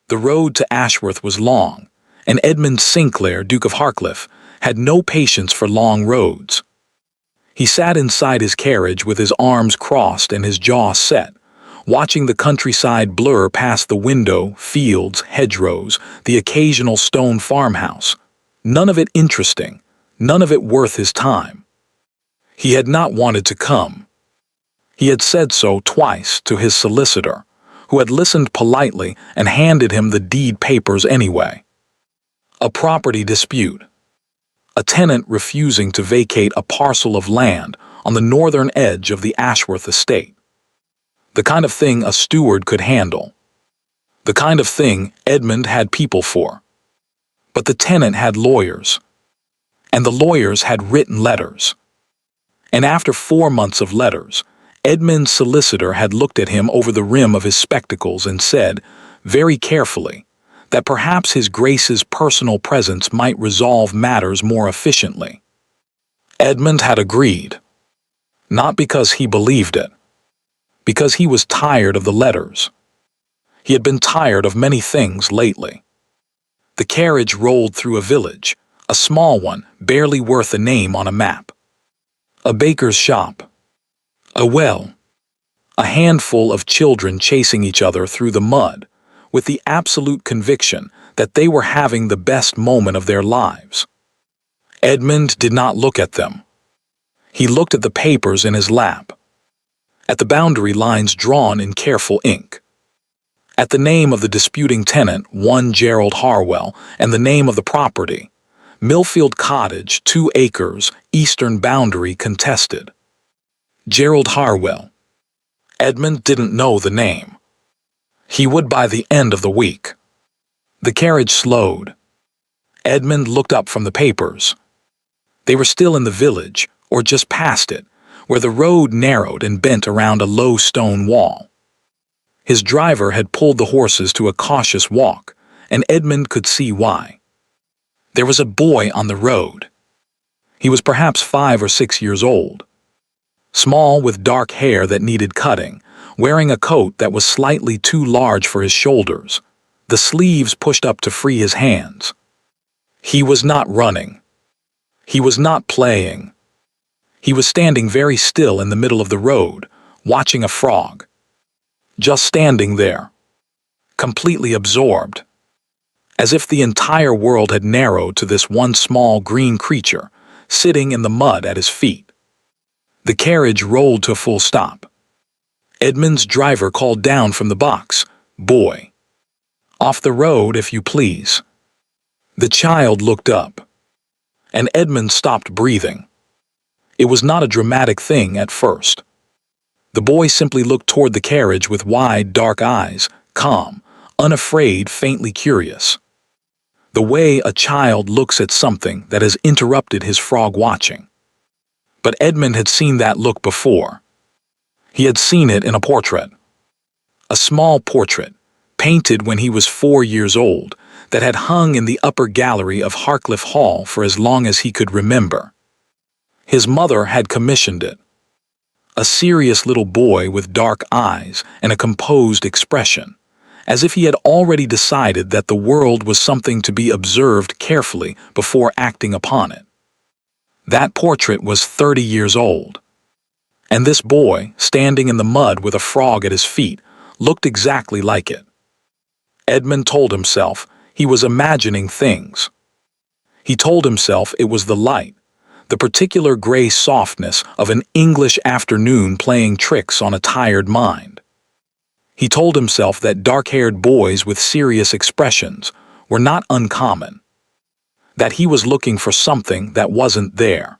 The road to Ashworth was long, and Edmund Sinclair, Duke of Harcliffe, had no patience for long roads. He sat inside his carriage with his arms crossed and his jaw set, watching the countryside blur past the window, fields, hedgerows, the occasional stone farmhouse. None of it interesting, none of it worth his time. He had not wanted to come. He had said so twice to his solicitor, who had listened politely and handed him the deed papers anyway. A property dispute. A tenant refusing to vacate a parcel of land on the northern edge of the Ashworth estate. The kind of thing a steward could handle. The kind of thing Edmund had people for. But the tenant had lawyers. And the lawyers had written letters. And after 4 months of letters, Edmund's solicitor had looked at him over the rim of his spectacles and said, very carefully, that perhaps his Grace's personal presence might resolve matters more efficiently. Edmund had agreed. Not because he believed it. Because he was tired of the letters. He had been tired of many things lately. The carriage rolled through a village, a small one, barely worth a name on a map. A baker's shop. A well. A handful of children chasing each other through the mud, with the absolute conviction that they were having the best moment of their lives. Edmund did not look at them. He looked at the papers in his lap. At the boundary lines drawn in careful ink. At the name of the disputing tenant, one Gerald Harwell, and the name of the property, Millfield Cottage, 2 acres, eastern boundary contested. Gerald Harwell. Edmund didn't know the name. He would by the end of the week. The carriage slowed. Edmund looked up from the papers. They were still in the village, or just past it, where the road narrowed and bent around a low stone wall. His driver had pulled the horses to a cautious walk, and Edmund could see why. There was a boy on the road. He was perhaps 5 or 6 years old. Small, with dark hair that needed cutting, wearing a coat that was slightly too large for his shoulders, the sleeves pushed up to free his hands. He was not running. He was not playing. He was standing very still in the middle of the road, watching a frog. Just standing there. Completely absorbed. As if the entire world had narrowed to this one small green creature, sitting in the mud at his feet. The carriage rolled to a full stop. Edmund's driver called down from the box, "Boy. Off the road, if you please." The child looked up. And Edmund stopped breathing. It was not a dramatic thing at first. The boy simply looked toward the carriage with wide, dark eyes, calm, unafraid, faintly curious. The way a child looks at something that has interrupted his frog watching. But Edmund had seen that look before. He had seen it in a portrait. A small portrait, painted when he was 4 years old, that had hung in the upper gallery of Harcliffe Hall for as long as he could remember. His mother had commissioned it. A serious little boy with dark eyes and a composed expression, as if he had already decided that the world was something to be observed carefully before acting upon it. That portrait was 30 years old. And this boy, standing in the mud with a frog at his feet, looked exactly like it. Edmund told himself he was imagining things. He told himself it was the light, the particular gray softness of an English afternoon playing tricks on a tired mind. He told himself that dark-haired boys with serious expressions were not uncommon. That he was looking for something that wasn't there.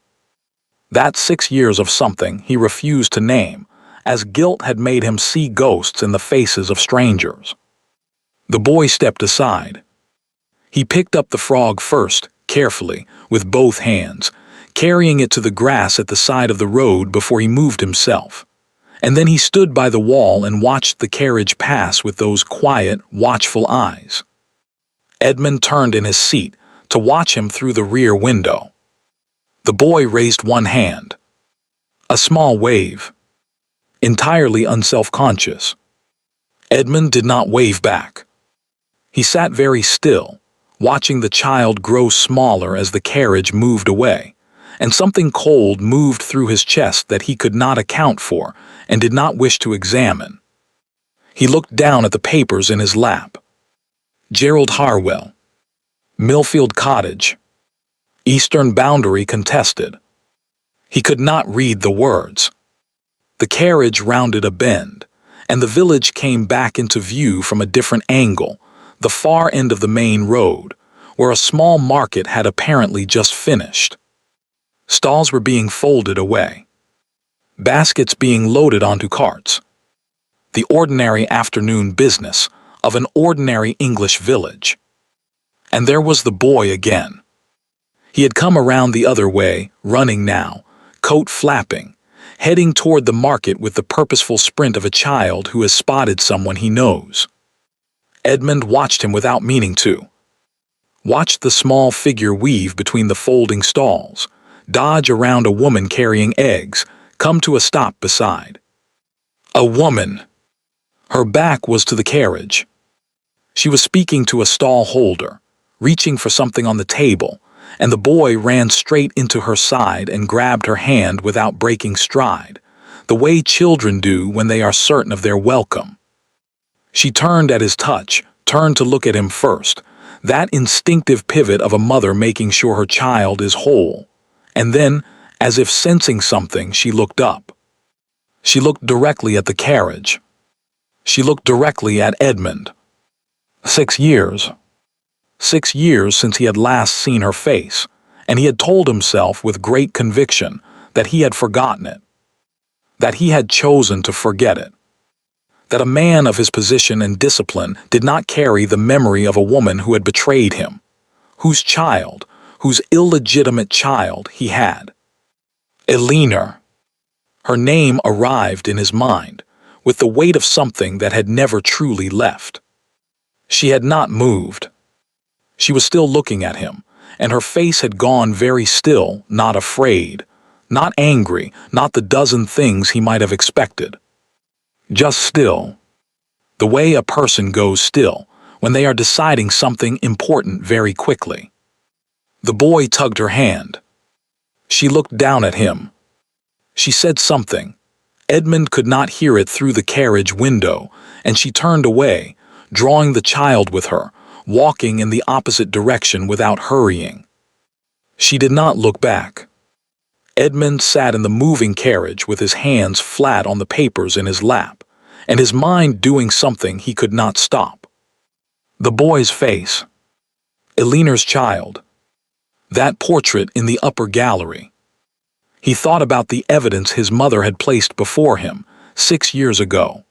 That 6 years of something he refused to name, as guilt had made him see ghosts in the faces of strangers. The boy stepped aside. He picked up the frog first, carefully, with both hands, carrying it to the grass at the side of the road before he moved himself. And then he stood by the wall and watched the carriage pass with those quiet, watchful eyes. Edmund turned in his seat to watch him through the rear window. The boy raised one hand. A small wave. Entirely unselfconscious. Edmund did not wave back. He sat very still, watching the child grow smaller as the carriage moved away, and something cold moved through his chest that he could not account for and did not wish to examine. He looked down at the papers in his lap. Gerald Harwell, Millfield Cottage, Eastern Boundary contested. He could not read the words. The carriage rounded a bend, and the village came back into view from a different angle, the far end of the main road, where a small market had apparently just finished. Stalls were being folded away, baskets being loaded onto carts. The ordinary afternoon business of an ordinary English village. And there was the boy again. He had come around the other way, running now, coat flapping, heading toward the market with the purposeful sprint of a child who has spotted someone he knows. Edmund watched him without meaning to. Watched the small figure weave between the folding stalls, dodge around a woman carrying eggs, come to a stop beside. A woman. Her back was to the carriage. She was speaking to a stall holder, reaching for something on the table, and the boy ran straight into her side and grabbed her hand without breaking stride, the way children do when they are certain of their welcome. She turned at his touch, turned to look at him first, that instinctive pivot of a mother making sure her child is whole, and then, as if sensing something, she looked up. She looked directly at the carriage. She looked directly at Edmund. 6 years. 6 years since he had last seen her face, and he had told himself with great conviction that he had forgotten it, that he had chosen to forget it, that a man of his position and discipline did not carry the memory of a woman who had betrayed him, whose child, whose illegitimate child he had. Eleanor. Her name arrived in his mind, with the weight of something that had never truly left. She had not moved. She was still looking at him, and her face had gone very still, not afraid, not angry, not the dozen things he might have expected. Just still. The way a person goes still when they are deciding something important very quickly. The boy tugged her hand. She looked down at him. She said something. Edmund could not hear it through the carriage window, and she turned away, drawing the child with her, walking in the opposite direction without hurrying. She did not look back. Edmund sat in the moving carriage with his hands flat on the papers in his lap, and his mind doing something he could not stop. The boy's face. Eleanor's child. That portrait in the upper gallery. He thought about the evidence his mother had placed before him 6 years ago.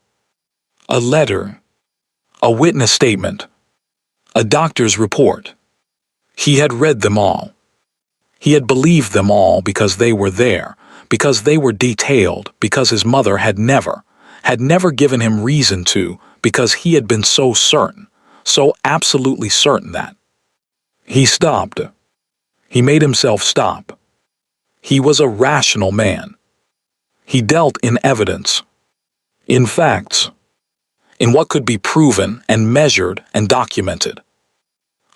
A letter. A witness statement. A doctor's report. He had read them all. He had believed them all because they were there, because they were detailed, because his mother had never given him reason to, because he had been so certain, so absolutely certain that. He stopped. He made himself stop. He was a rational man. He dealt in evidence, in facts, in what could be proven and measured and documented.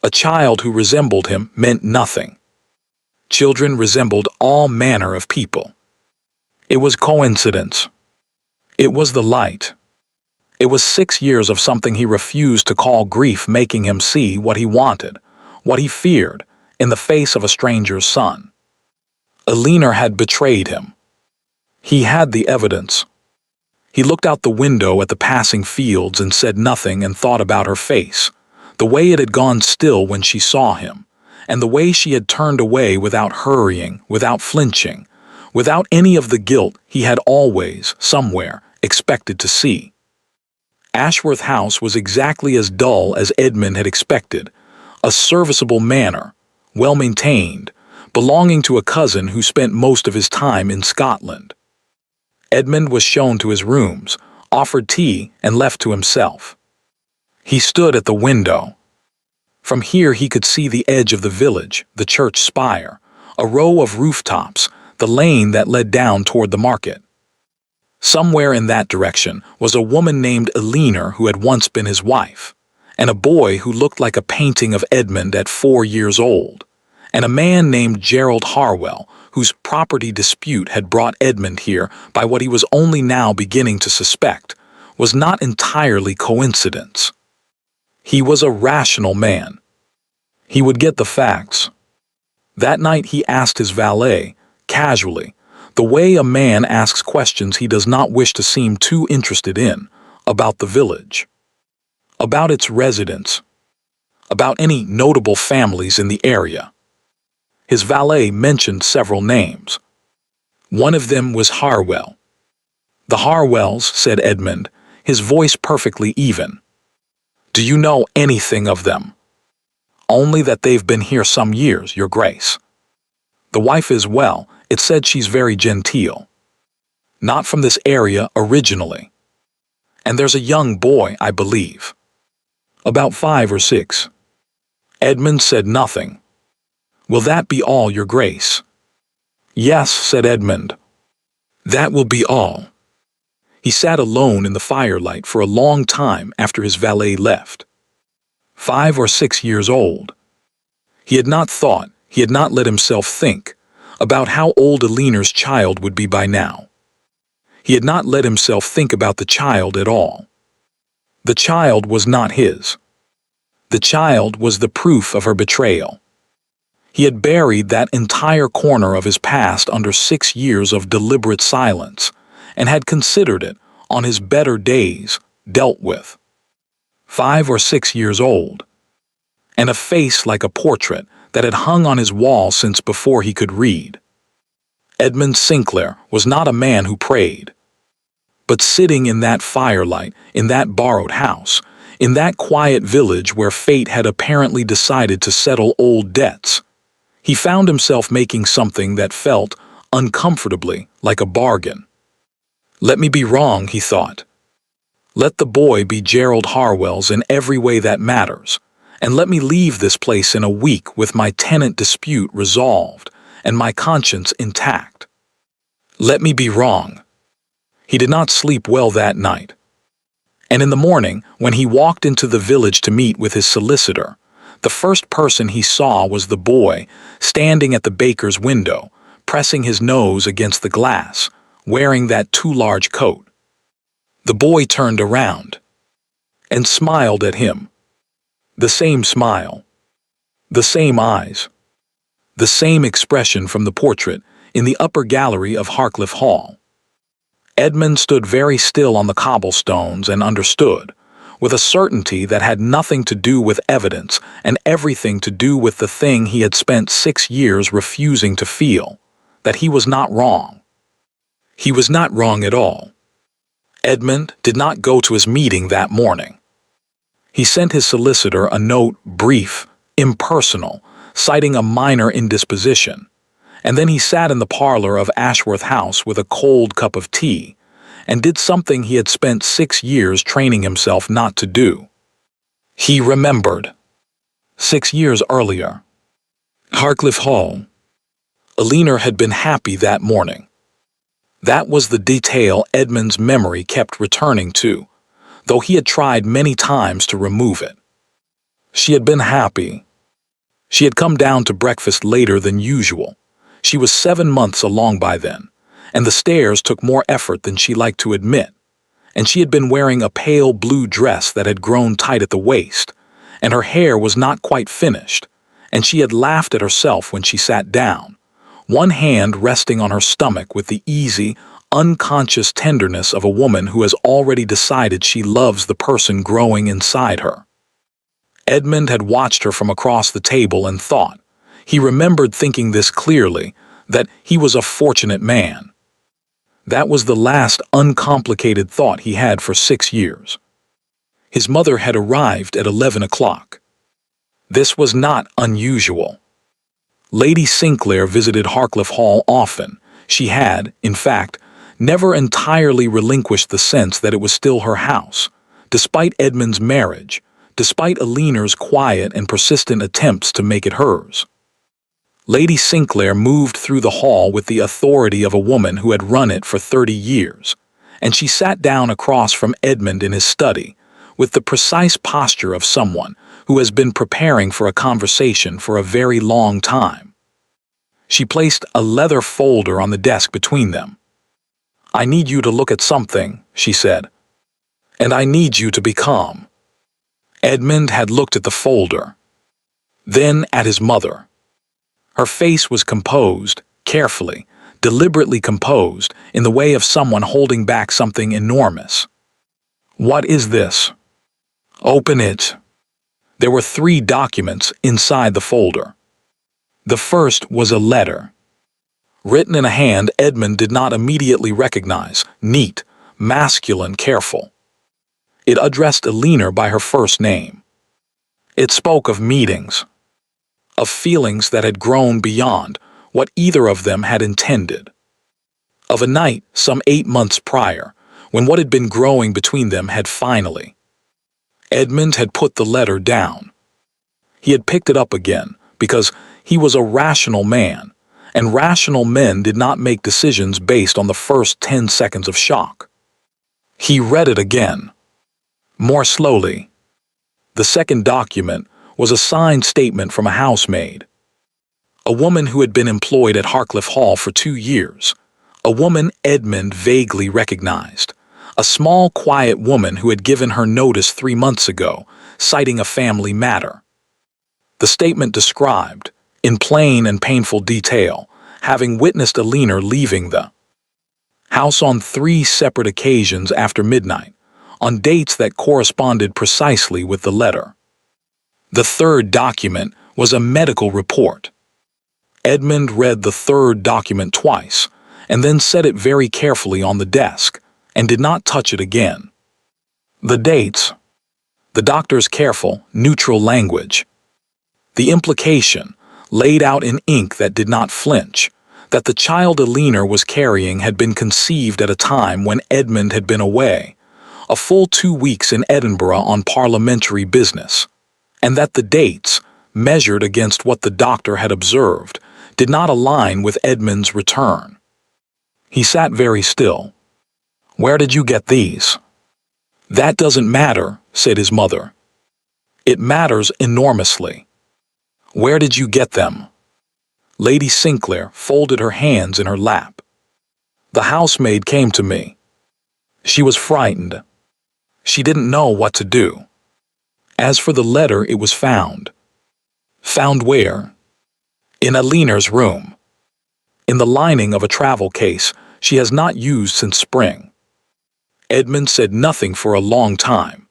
A child who resembled him meant nothing. Children resembled all manner of people. It was coincidence. It was the light. It was 6 years of something he refused to call grief making him see what he wanted, what he feared, in the face of a stranger's son. Eleanor had betrayed him. He had the evidence. He looked out the window at the passing fields and said nothing and thought about her face, the way it had gone still when she saw him, and the way she had turned away without hurrying, without flinching, without any of the guilt he had always, somewhere, expected to see. Ashworth House was exactly as dull as Edmund had expected, a serviceable manor, well-maintained, belonging to a cousin who spent most of his time in Scotland. Edmund was shown to his rooms, offered tea, and left to himself. He stood at the window. From here he could see the edge of the village, the church spire, a row of rooftops, the lane that led down toward the market. Somewhere in that direction was a woman named Eleanor who had once been his wife, and a boy who looked like a painting of Edmund at 4 years old, and a man named Gerald Harwell, whose property dispute had brought Edmund here by what he was only now beginning to suspect was not entirely coincidence. He was a rational man. He would get the facts. That night he asked his valet, casually, the way a man asks questions he does not wish to seem too interested in, about the village, about its residents, about any notable families in the area. His valet mentioned several names. One of them was Harwell. "The Harwells," said Edmund, his voice perfectly even. "Do you know anything of them?" "Only that they've been here some years, your grace." "The wife is well, it said she's very genteel." "Not from this area originally." "And there's a young boy, I believe." "About 5 or 6. Edmund said nothing. "Will that be all, your grace?" "Yes," said Edmund. "That will be all." He sat alone in the firelight for a long time after his valet left. 5 or 6 years old. He had not thought, he had not let himself think, about how old Aliner's child would be by now. He had not let himself think about the child at all. The child was not his. The child was the proof of her betrayal. He had buried that entire corner of his past under 6 years of deliberate silence, and had considered it, on his better days, dealt with. 5 or 6 years old, and a face like a portrait that had hung on his wall since before he could read. Edmund Sinclair was not a man who prayed. But sitting in that firelight, in that borrowed house, in that quiet village where fate had apparently decided to settle old debts, he found himself making something that felt, uncomfortably, like a bargain. Let me be wrong, he thought. Let the boy be Gerald Harwell's in every way that matters, and let me leave this place in a week with my tenant dispute resolved and my conscience intact. Let me be wrong. He did not sleep well that night. And in the morning, when he walked into the village to meet with his solicitor, the first person he saw was the boy, standing at the baker's window, pressing his nose against the glass, wearing that too large coat. The boy turned around and smiled at him. The same smile, the same eyes, the same expression from the portrait in the upper gallery of Harcliffe Hall. Edmund stood very still on the cobblestones and understood, with a certainty that had nothing to do with evidence and everything to do with the thing he had spent 6 years refusing to feel, that he was not wrong. He was not wrong at all. Edmund did not go to his meeting that morning. He sent his solicitor a note, brief, impersonal, citing a minor indisposition, and then he sat in the parlor of Ashworth House with a cold cup of tea, and did something he had spent 6 years training himself not to do. He remembered. 6 years earlier. Harcliffe Hall. Aliner had been happy that morning. That was the detail Edmund's memory kept returning to, though he had tried many times to remove it. She had been happy. She had come down to breakfast later than usual. She was 7 months along by then, and the stairs took more effort than she liked to admit, and she had been wearing a pale blue dress that had grown tight at the waist, and her hair was not quite finished, and she had laughed at herself when she sat down, one hand resting on her stomach with the easy, unconscious tenderness of a woman who has already decided she loves the person growing inside her. Edmund had watched her from across the table and thought, he remembered thinking this clearly, that he was a fortunate man. That was the last uncomplicated thought he had for 6 years. His mother had arrived at 11 o'clock. This was not unusual. Lady Sinclair visited Harcliffe Hall often. She had, in fact, never entirely relinquished the sense that it was still her house, despite Edmund's marriage, despite Aliner's quiet and persistent attempts to make it hers. Lady Sinclair moved through the hall with the authority of a woman who had run it for 30 years, and she sat down across from Edmund in his study, with the precise posture of someone who has been preparing for a conversation for a very long time. She placed a leather folder on the desk between them. "I need you to look at something," she said. "And I need you to be calm." Edmund had looked at the folder, then at his mother. Her face was composed, carefully, deliberately composed, in the way of someone holding back something enormous. "What is this?" "Open it." There were 3 documents inside the folder. The first was a letter. Written in a hand Edmund did not immediately recognize, neat, masculine, careful. It addressed Eleanor by her first name. It spoke of meetings, of feelings that had grown beyond what either of them had intended, of a night some 8 months prior, when what had been growing between them had finally. Edmund had put the letter down. He had picked it up again because he was a rational man, and rational men did not make decisions based on the first 10 seconds of shock. He read it again, more slowly. The second document was a signed statement from a housemaid, a woman who had been employed at Harcliffe Hall for 2 years, a woman Edmund vaguely recognized, a small, quiet woman who had given her notice 3 months ago, citing a family matter. The statement described, in plain and painful detail, having witnessed Eleanor leaving the house on 3 separate occasions after midnight, on dates that corresponded precisely with the letter. The third document was a medical report. Edmund read the third document twice, and then set it very carefully on the desk, and did not touch it again. The dates, the doctor's careful, neutral language, the implication, laid out in ink that did not flinch, that the child Eleanor was carrying had been conceived at a time when Edmund had been away, a full 2 weeks in Edinburgh on parliamentary business, and that the dates, measured against what the doctor had observed, did not align with Edmund's return. He sat very still. "Where did you get these?" "That doesn't matter," said his mother. "It matters enormously." "Where did you get them?" Lady Sinclair folded her hands in her lap. "The housemaid came to me. She was frightened. She didn't know what to do. As for the letter, it was found." "Found where?" "In Eleanor's room. In the lining of a travel case she has not used since spring." Edmund said nothing for a long time.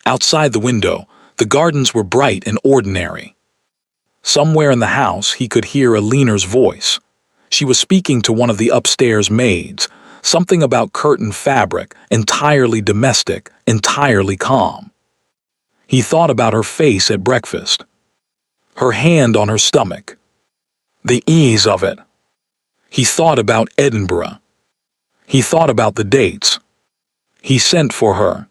Outside the window, the gardens were bright and ordinary. Somewhere in the house he could hear Eleanor's voice. She was speaking to one of the upstairs maids, something about curtain fabric, entirely domestic, entirely calm. He thought about her face at breakfast, her hand on her stomach, the ease of it. He thought about Edinburgh. He thought about the dates. He sent for her.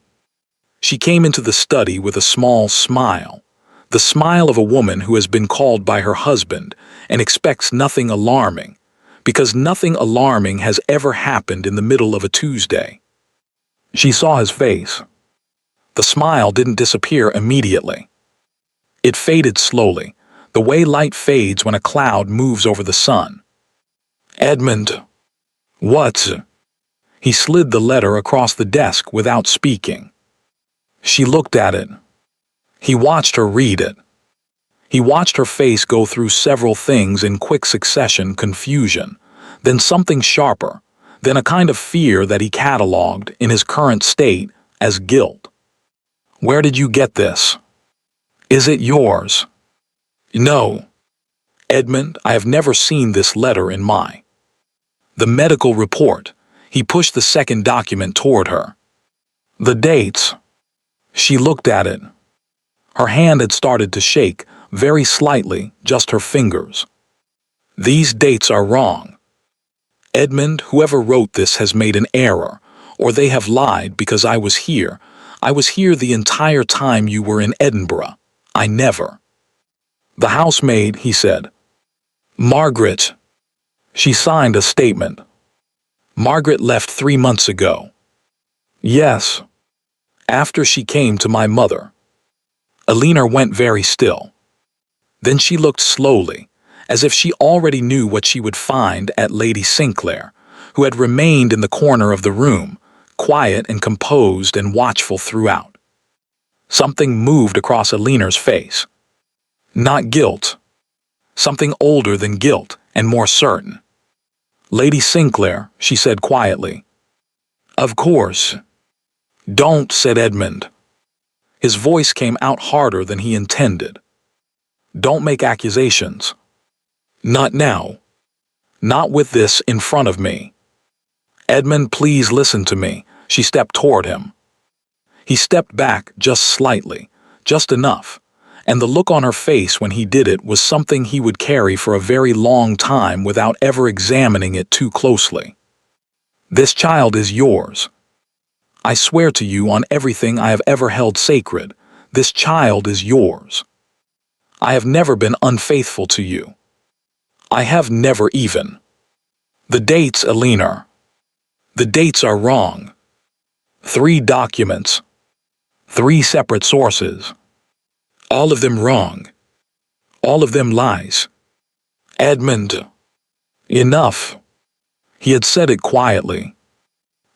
She came into the study with a small smile, the smile of a woman who has been called by her husband and expects nothing alarming, because nothing alarming has ever happened in the middle of a Tuesday. She saw his face. The smile didn't disappear immediately. It faded slowly, the way light fades when a cloud moves over the sun. "Edmund." "What?" He slid the letter across the desk without speaking. She looked at it. He watched her read it. He watched her face go through several things in quick succession: confusion, then something sharper, then a kind of fear that he catalogued, in his current state, as guilt. "Where did you get this? Is it yours?" "No." "Edmund, I have never seen this letter in my—" "The medical report." He pushed the second document toward her. "The dates." She looked at it. Her hand had started to shake, very slightly, just her fingers. "These dates are wrong. Edmund, whoever wrote this has made an error, or they have lied, because I was here. I was here the entire time you were in Edinburgh. I never—" "The housemaid," he said. "Margaret." She signed a statement. "Margaret left 3 months ago." "Yes." After she came to my mother. Eleanor went very still. Then she looked slowly, as if she already knew what she would find at Lady Sinclair, who had remained in the corner of the room, quiet and composed and watchful throughout. Something moved across Eleanor's face. Not guilt. Something older than guilt and more certain. Lady Sinclair, she said quietly. Of course. Don't, said Edmund. His voice came out harder than he intended. Don't make accusations. Not now. Not with this in front of me. Edmund, please listen to me. She stepped toward him. He stepped back just slightly, just enough, and the look on her face when he did it was something he would carry for a very long time without ever examining it too closely. This child is yours. I swear to you on everything I have ever held sacred, this child is yours. I have never been unfaithful to you. I have never even. The dates, Eleanor. The dates are wrong. 3 documents. 3 separate sources. All of them wrong. All of them lies. Edmund. Enough. He had said it quietly.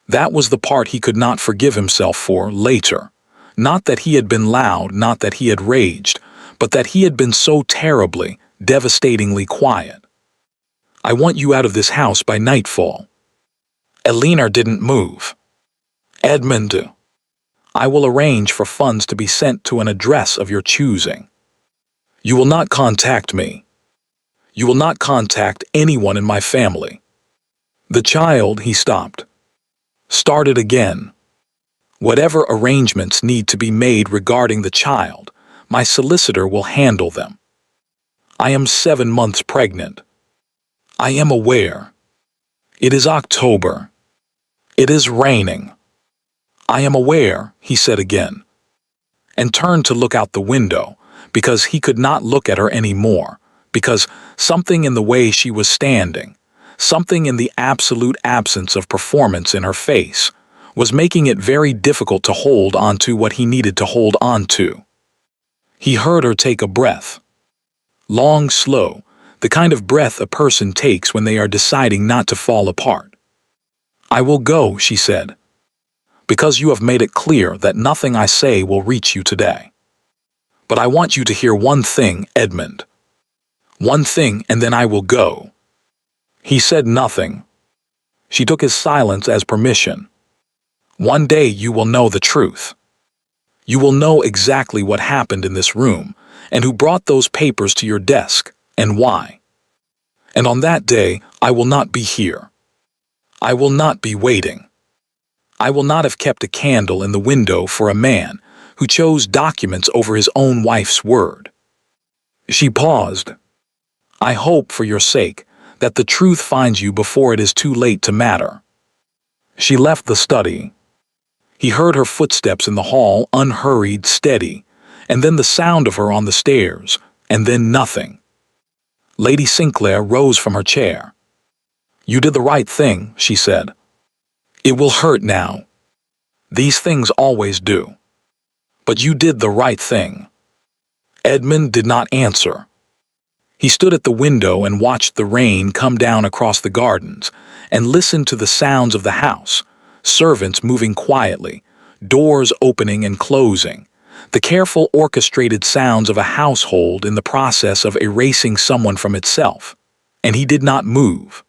That was the part he could not forgive himself for later. Not that he had been loud, not that he had raged, but that he had been so terribly, devastatingly quiet. I want you out of this house by nightfall. Eleanor didn't move. Edmund. I will arrange for funds to be sent to an address of your choosing. You will not contact me. You will not contact anyone in my family. The child, he stopped. Started again. Whatever arrangements need to be made regarding the child, my solicitor will handle them. I am 7 months pregnant. I am aware. It is October. It is raining. I am aware, he said again, and turned to look out the window, because he could not look at her any more, because something in the way she was standing, something in the absolute absence of performance in her face, was making it very difficult to hold on to what he needed to hold on to. He heard her take a breath. Long, slow, the kind of breath a person takes when they are deciding not to fall apart. I will go, she said, because you have made it clear that nothing I say will reach you today. But I want you to hear one thing, Edmund. One thing, and then I will go. He said nothing. She took his silence as permission. One day you will know the truth. You will know exactly what happened in this room, and who brought those papers to your desk, and why. And on that day, I will not be here. I will not be waiting. I will not have kept a candle in the window for a man who chose documents over his own wife's word. She paused. I hope, for your sake, that the truth finds you before it is too late to matter. She left the study. He heard her footsteps in the hall, unhurried, steady, and then the sound of her on the stairs, and then nothing. Lady Sinclair rose from her chair. You did the right thing, she said. It will hurt now. These things always do. But you did the right thing. Edmund did not answer. He stood at the window and watched the rain come down across the gardens and listened to the sounds of the house, servants moving quietly, doors opening and closing, the careful orchestrated sounds of a household in the process of erasing someone from itself. And he did not move.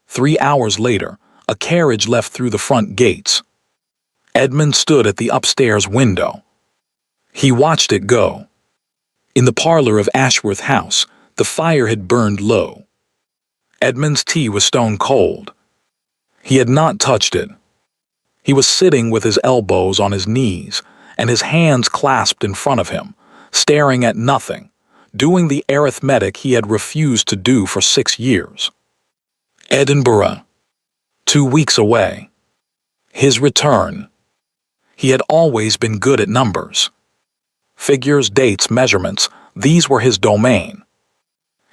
3 hours later, a carriage left through the front gates. Edmund stood at the upstairs window. He watched it go. In the parlor of Ashworth House, the fire had burned low. Edmund's tea was stone cold. He had not touched it. He was sitting with his elbows on his knees and his hands clasped in front of him, staring at nothing, doing the arithmetic he had refused to do for 6 years. Edinburgh. 2 weeks away. His return. He had always been good at numbers. Figures, dates, measurements, these were his domain.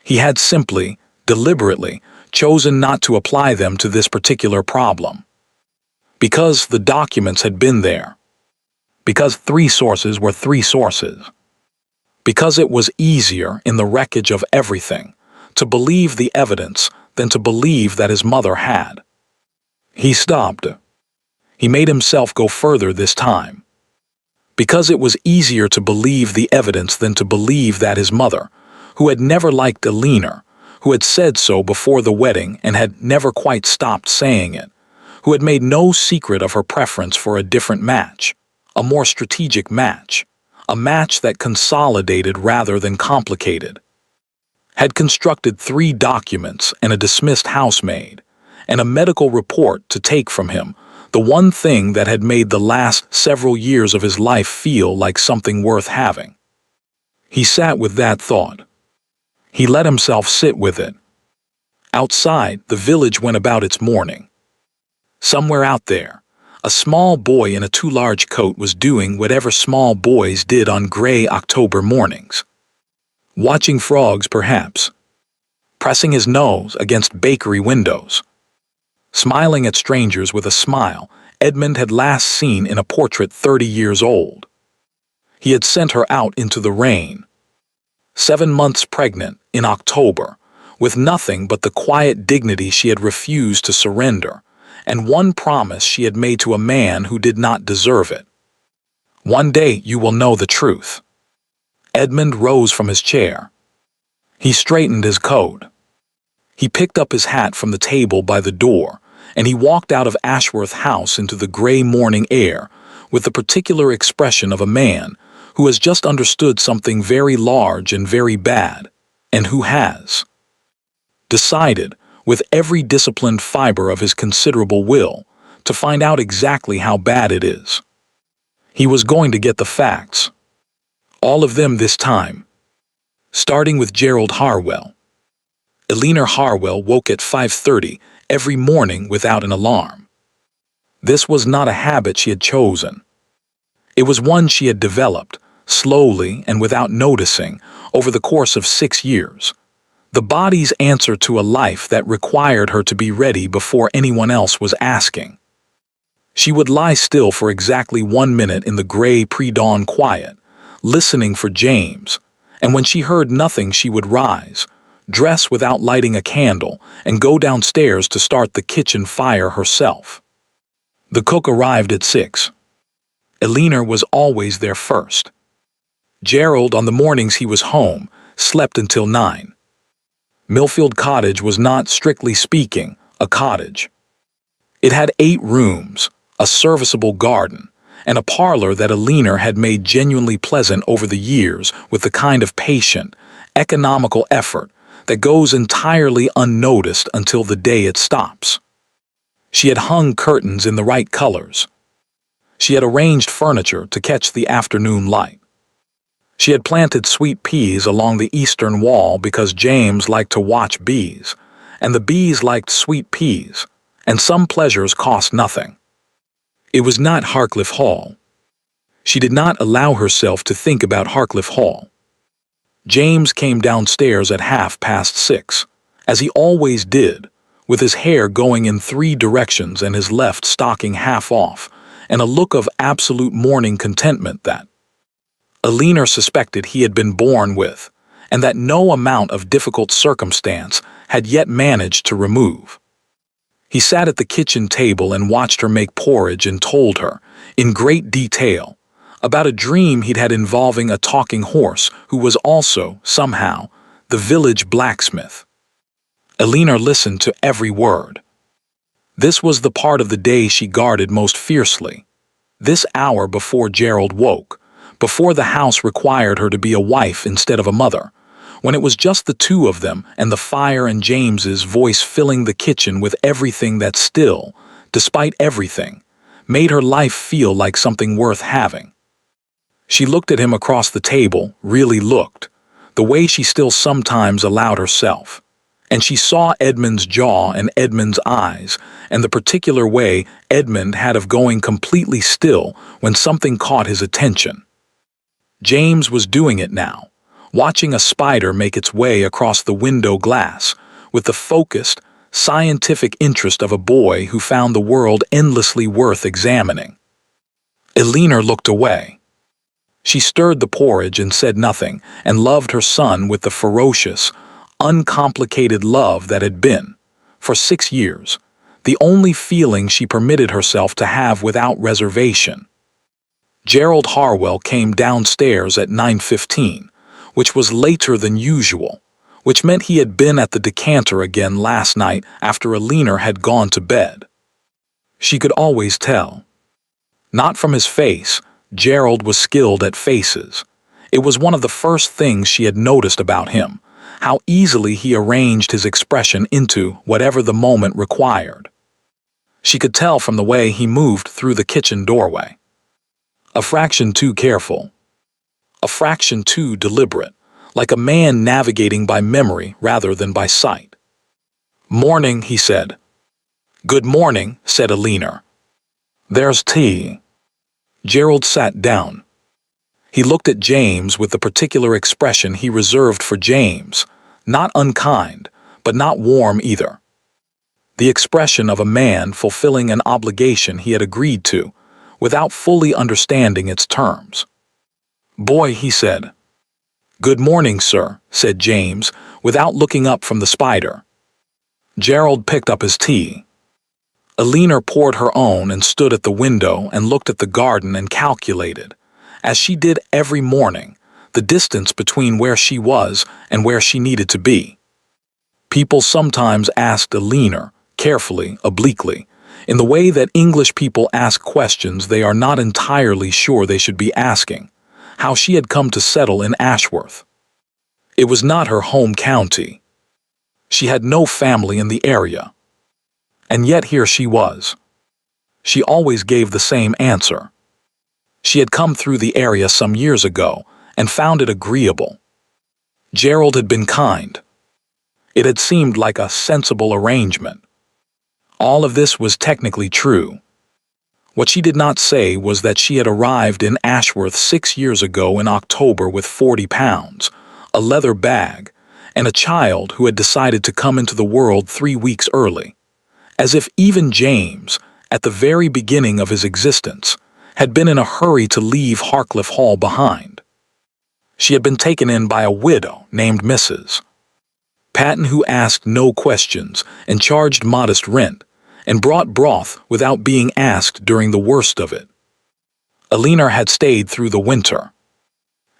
He had simply, deliberately, chosen not to apply them to this particular problem. Because the documents had been there. Because three sources were three sources. Because it was easier, in the wreckage of everything, to believe the evidence than to believe that his mother had. He stopped. He made himself go further this time. Because it was easier to believe the evidence than to believe that his mother, who had never liked Eleanor, who had said so before the wedding and had never quite stopped saying it, who had made no secret of her preference for a different match, a more strategic match, a match that consolidated rather than complicated, had constructed 3 documents and a dismissed housemaid, and a medical report to take from him, the one thing that had made the last several years of his life feel like something worth having. He sat with that thought. He let himself sit with it. Outside, the village went about its morning. Somewhere out there, a small boy in a too large coat was doing whatever small boys did on gray October mornings. Watching frogs, perhaps. Pressing his nose against bakery windows. Smiling at strangers with a smile Edmund had last seen in a portrait 30 years old. He had sent her out into the rain. 7 months pregnant, in October, with nothing but the quiet dignity she had refused to surrender, and one promise she had made to a man who did not deserve it. One day you will know the truth. Edmund rose from his chair. He straightened his coat. He picked up his hat from the table by the door, and he walked out of Ashworth House into the gray morning air with the particular expression of a man who has just understood something very large and very bad, and who has decided, with every disciplined fiber of his considerable will, to find out exactly how bad it is. He was going to get the facts. All of them this time. Starting with Gerald Harwell. Eleanor Harwell woke at 5:30 every morning without an alarm. This was not a habit she had chosen. It was one she had developed, slowly and without noticing, over the course of 6 years. The body's answer to a life that required her to be ready before anyone else was asking. She would lie still for exactly 1 minute in the gray pre-dawn quiet, listening for James, and when she heard nothing she would rise, dress without lighting a candle, and go downstairs to start the kitchen fire herself. The cook arrived at 6. Eleanor was always there first. Gerald, on the mornings he was home, slept until 9. Millfield Cottage was not, strictly speaking, a cottage. It had 8 rooms, a serviceable garden, and a parlor that Eleanor had made genuinely pleasant over the years with the kind of patient, economical effort that goes entirely unnoticed until the day it stops. She had hung curtains in the right colors. She had arranged furniture to catch the afternoon light. She had planted sweet peas along the eastern wall because James liked to watch bees, and the bees liked sweet peas, and some pleasures cost nothing. It was not Harcliffe Hall. She did not allow herself to think about Harcliffe Hall. James came downstairs at 6:30, as he always did, with his hair going in 3 directions and his left stocking half off, and a look of absolute morning contentment that Eleanor suspected he had been born with, and that no amount of difficult circumstance had yet managed to remove. He sat at the kitchen table and watched her make porridge and told her, in great detail, about a dream he'd had involving a talking horse who was also, somehow, the village blacksmith. Eleanor listened to every word. This was the part of the day she guarded most fiercely. This hour before Gerald woke, before the house required her to be a wife instead of a mother, when it was just the 2 of them and the fire and James's voice filling the kitchen with everything that still, despite everything, made her life feel like something worth having. She looked at him across the table, really looked, the way she still sometimes allowed herself, and she saw Edmund's jaw and Edmund's eyes, and the particular way Edmund had of going completely still when something caught his attention. James was doing it now, watching a spider make its way across the window glass, with the focused, scientific interest of a boy who found the world endlessly worth examining. Eleanor looked away. She stirred the porridge and said nothing, and loved her son with the ferocious, uncomplicated love that had been, for 6 years, the only feeling she permitted herself to have without reservation. Gerald Harwell came downstairs at 9:15, which was later than usual, which meant he had been at the decanter again last night after Eleanor had gone to bed. She could always tell. Not from his face. Gerald was skilled at faces. It was one of the first things she had noticed about him, how easily he arranged his expression into whatever the moment required. She could tell from the way he moved through the kitchen doorway. A fraction too careful. A fraction too deliberate, like a man navigating by memory rather than by sight. "Morning," he said. "Good morning," said Eleanor. "There's tea." Gerald sat down. He looked at James with the particular expression he reserved for James, not unkind, but not warm either. The expression of a man fulfilling an obligation he had agreed to, without fully understanding its terms. "Boy," he said. "Good morning, sir," said James, without looking up from the spider. Gerald picked up his tea. Eleanor poured her own and stood at the window and looked at the garden and calculated, as she did every morning, the distance between where she was and where she needed to be. People sometimes asked Eleanor, carefully, obliquely, in the way that English people ask questions they are not entirely sure they should be asking, how she had come to settle in Ashworth. It was not her home county. She had no family in the area. And yet here she was. She always gave the same answer. She had come through the area some years ago and found it agreeable. Gerald had been kind. It had seemed like a sensible arrangement. All of this was technically true. What she did not say was that she had arrived in Ashworth 6 years ago in October with 40 pounds, a leather bag, and a child who had decided to come into the world 3 weeks early. As if even James, at the very beginning of his existence, had been in a hurry to leave Harcliffe Hall behind. She had been taken in by a widow named Mrs. Patton, who asked no questions and charged modest rent, and brought broth without being asked during the worst of it. Eleanor had stayed through the winter.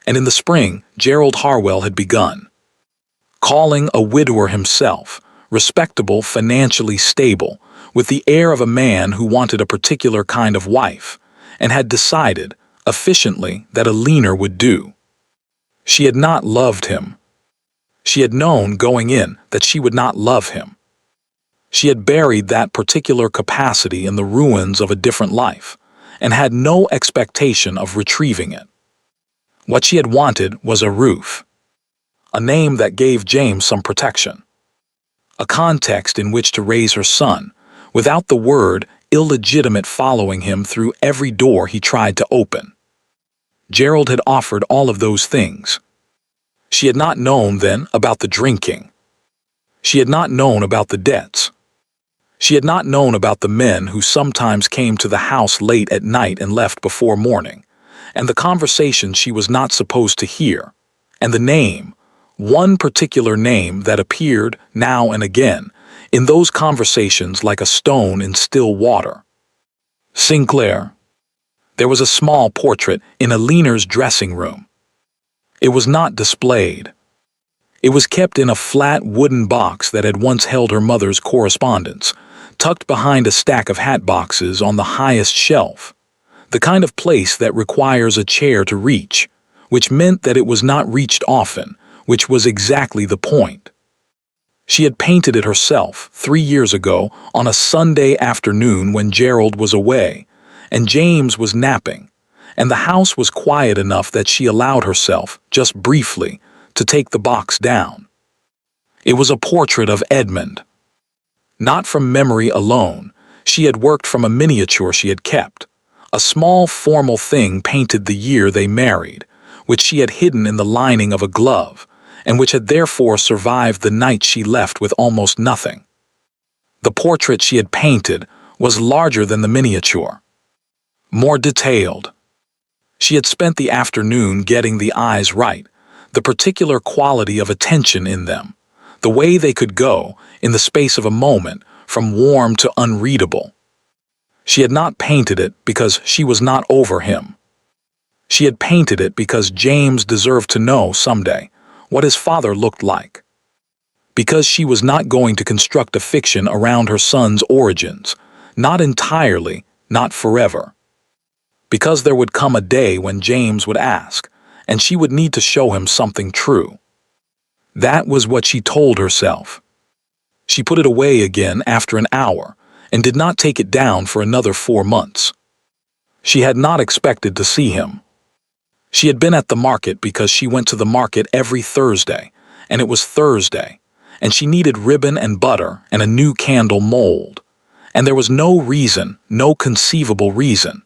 And in the spring, Gerald Harwell had begun. Calling a widower himself, respectable, financially stable, with the air of a man who wanted a particular kind of wife, and had decided, efficiently, that Eleanor would do. She had not loved him. She had known going in that she would not love him. She had buried that particular capacity in the ruins of a different life, and had no expectation of retrieving it. What she had wanted was a roof, a name that gave James some protection, a context in which to raise her son, without the word illegitimate following him through every door he tried to open. Gerald had offered all of those things. She had not known then about the drinking. She had not known about the debts. She had not known about the men who sometimes came to the house late at night and left before morning, and the conversations she was not supposed to hear, and the name, one particular name that appeared now and again in those conversations like a stone in still water. Sinclair. There was a small portrait in Eleanor's dressing room. It was not displayed. It was kept in a flat wooden box that had once held her mother's correspondence, tucked behind a stack of hat boxes on the highest shelf, the kind of place that requires a chair to reach, which meant that it was not reached often, which was exactly the point. She had painted it herself 3 years ago on a Sunday afternoon when Gerald was away, and James was napping, and the house was quiet enough that she allowed herself, just briefly, to take the box down. It was a portrait of Edmund. Not from memory alone, she had worked from a miniature she had kept, a small formal thing painted the year they married, which she had hidden in the lining of a glove, and which had therefore survived the night she left with almost nothing. The portrait she had painted was larger than the miniature. more detailed. She had spent the afternoon getting the eyes right, the particular quality of attention in them, the way they could go, in the space of a moment, from warm to unreadable. She had not painted it because she was not over him. She had painted it because James deserved to know someday what his father looked like. Because she was not going to construct a fiction around her son's origins, not entirely, not forever. Because there would come a day when James would ask, and she would need to show him something true. That was what she told herself. She put it away again after an hour, and did not take it down for another 4 months. She had not expected to see him. She had been at the market because she went to the market every Thursday, and it was Thursday, and she needed ribbon and butter and a new candle mold. And there was no reason, no conceivable reason,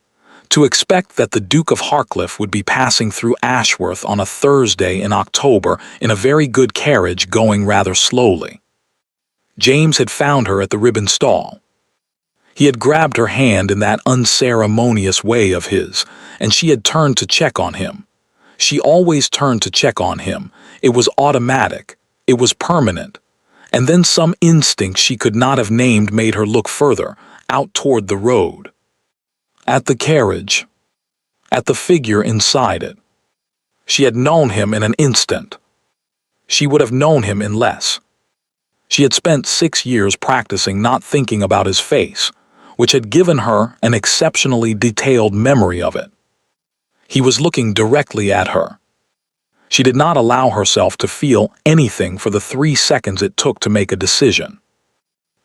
to expect that the Duke of Harcliffe would be passing through Ashworth on a Thursday in October in a very good carriage going rather slowly. James had found her at the ribbon stall. He had grabbed her hand in that unceremonious way of his, and she had turned to check on him. She always turned to check on him. It was automatic. It was permanent. And then some instinct she could not have named made her look further, out toward the road. At the carriage. At the figure inside it. She had known him in an instant. She would have known him in less. She had spent 6 years practicing not thinking about his face, which had given her an exceptionally detailed memory of it. He was looking directly at her. She did not allow herself to feel anything for the 3 seconds it took to make a decision.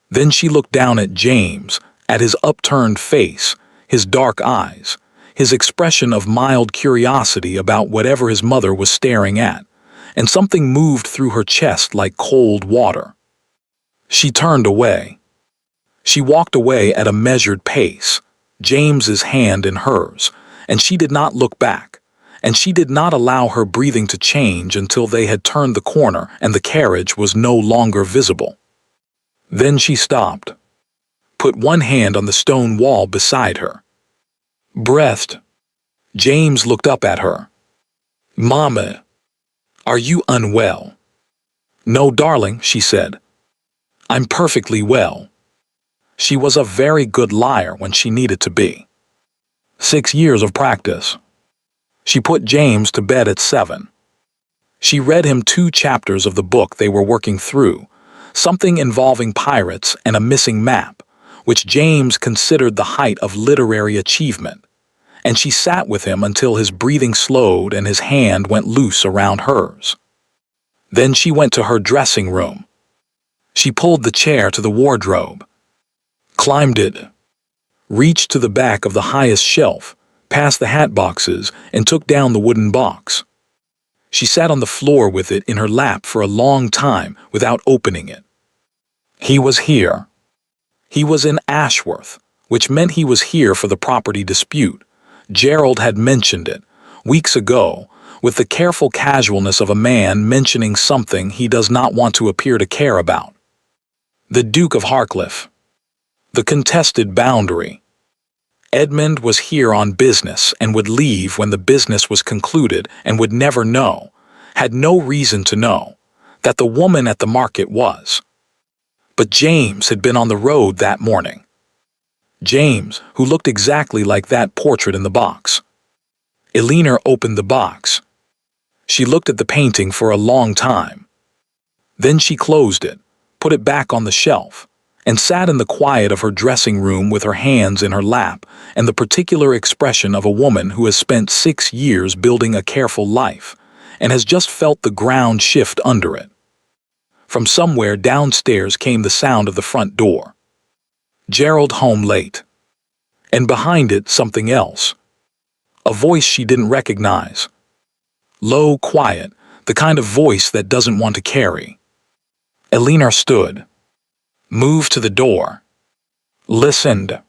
Then she looked down at James, at his upturned face, his dark eyes, his expression of mild curiosity about whatever his mother was staring at, and something moved through her chest like cold water. She turned away. She walked away at a measured pace, James's hand in hers, and she did not look back, and she did not allow her breathing to change until they had turned the corner and the carriage was no longer visible. Then she stopped, put one hand on the stone wall beside her. Breathed. James looked up at her. "Mama, are you unwell?" "No, darling," she said. "I'm perfectly well." She was a very good liar when she needed to be. 6 years of practice. She put James to bed at 7. She read him 2 chapters of the book they were working through, something involving pirates and a missing map, which James considered the height of literary achievement, and she sat with him until his breathing slowed and his hand went loose around hers. Then she went to her dressing room. She pulled the chair to the wardrobe, climbed it, reached to the back of the highest shelf, past the hat boxes, and took down the wooden box. She sat on the floor with it in her lap for a long time without opening it. He was here. He was in Ashworth, which meant he was here for the property dispute. Gerald had mentioned it, weeks ago, with the careful casualness of a man mentioning something he does not want to appear to care about. The Duke of Harcliffe. The contested boundary. Edmund was here on business and would leave when the business was concluded and would never know, had no reason to know, that the woman at the market was. But James had been on the road that morning. James, who looked exactly like that portrait in the box. Eleanor opened the box. She looked at the painting for a long time. Then she closed it, put it back on the shelf, and sat in the quiet of her dressing room with her hands in her lap and the particular expression of a woman who has spent 6 years building a careful life and has just felt the ground shift under it. From somewhere downstairs came the sound of the front door. Gerald home late. And behind it something else. A voice she didn't recognize. Low, quiet, the kind of voice that doesn't want to carry. Eleanor stood. Moved to the door. Listened.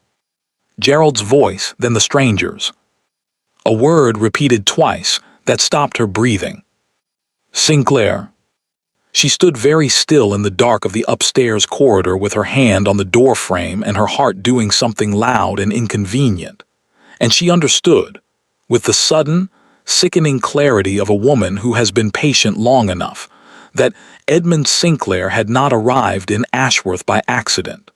Gerald's voice, then the stranger's. A word repeated twice that stopped her breathing. Sinclair. She stood very still in the dark of the upstairs corridor with her hand on the door frame and her heart doing something loud and inconvenient. and she understood, with the sudden, sickening clarity of a woman who has been patient long enough, that Edmund Sinclair had not arrived in Ashworth by accident,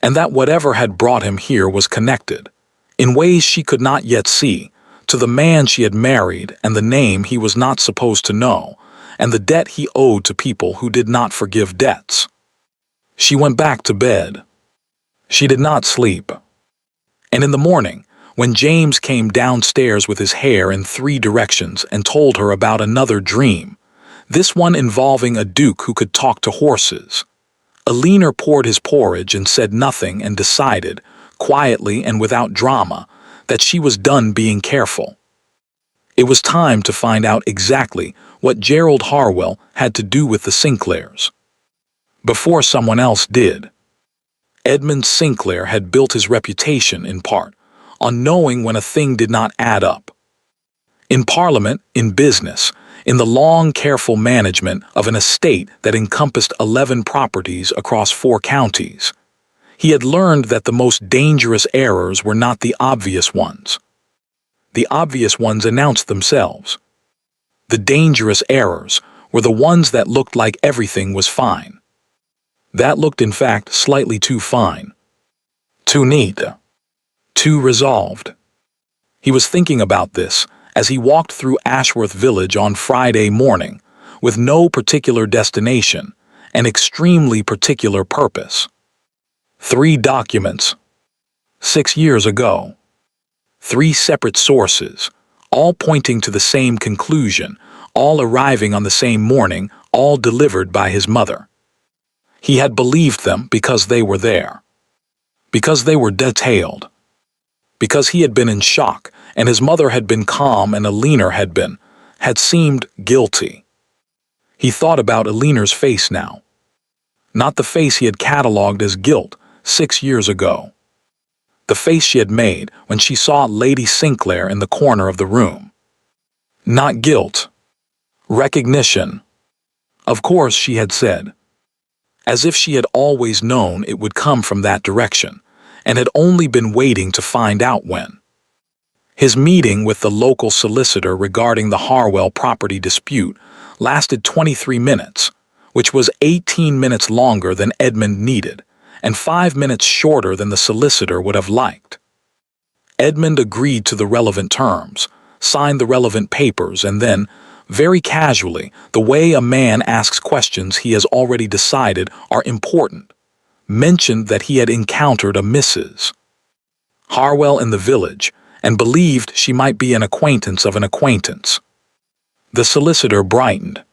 and that whatever had brought him here was connected, in ways she could not yet see, to the man she had married and the name he was not supposed to know, and the debt he owed to people who did not forgive debts. She went back to bed. She did not sleep. And in the morning, when James came downstairs with his hair in 3 directions and told her about another dream, this one involving a duke who could talk to horses, Alina poured his porridge and said nothing and decided, quietly and without drama, that she was done being careful. It was time to find out exactly what Gerald Harwell had to do with the Sinclairs. Before someone else did. Edmund Sinclair had built his reputation, in part, on knowing when a thing did not add up. In Parliament, in business, in the long, careful management of an estate that encompassed 11 properties across 4 counties, he had learned that the most dangerous errors were not the obvious ones. The obvious ones announced themselves. The dangerous errors were the ones that looked like everything was fine. That looked, in fact, slightly too fine. Too neat. Too resolved. He was thinking about this as he walked through Ashworth Village on Friday morning, with no particular destination, an extremely particular purpose. 3 documents. 6 years ago. 3 separate sources, all pointing to the same conclusion, all arriving on the same morning, all delivered by his mother. He had believed them because they were there. Because they were detailed. Because he had been in shock, and his mother had been calm, and Alina had seemed guilty. He thought about Alina's face now. Not the face he had catalogued as guilt 6 years ago. The face she had made when she saw Lady Sinclair in the corner of the room. Not guilt. Recognition. Of course, she had said. As if she had always known it would come from that direction, and had only been waiting to find out when. His meeting with the local solicitor regarding the Harwell property dispute lasted 23 minutes, which was 18 minutes longer than Edmund needed, and 5 minutes shorter than the solicitor would have liked. Edmund agreed to the relevant terms, signed the relevant papers, and then, very casually, the way a man asks questions he has already decided are important, mentioned that he had encountered a Mrs. Harwell in the village, and believed she might be an acquaintance of an acquaintance. The solicitor brightened.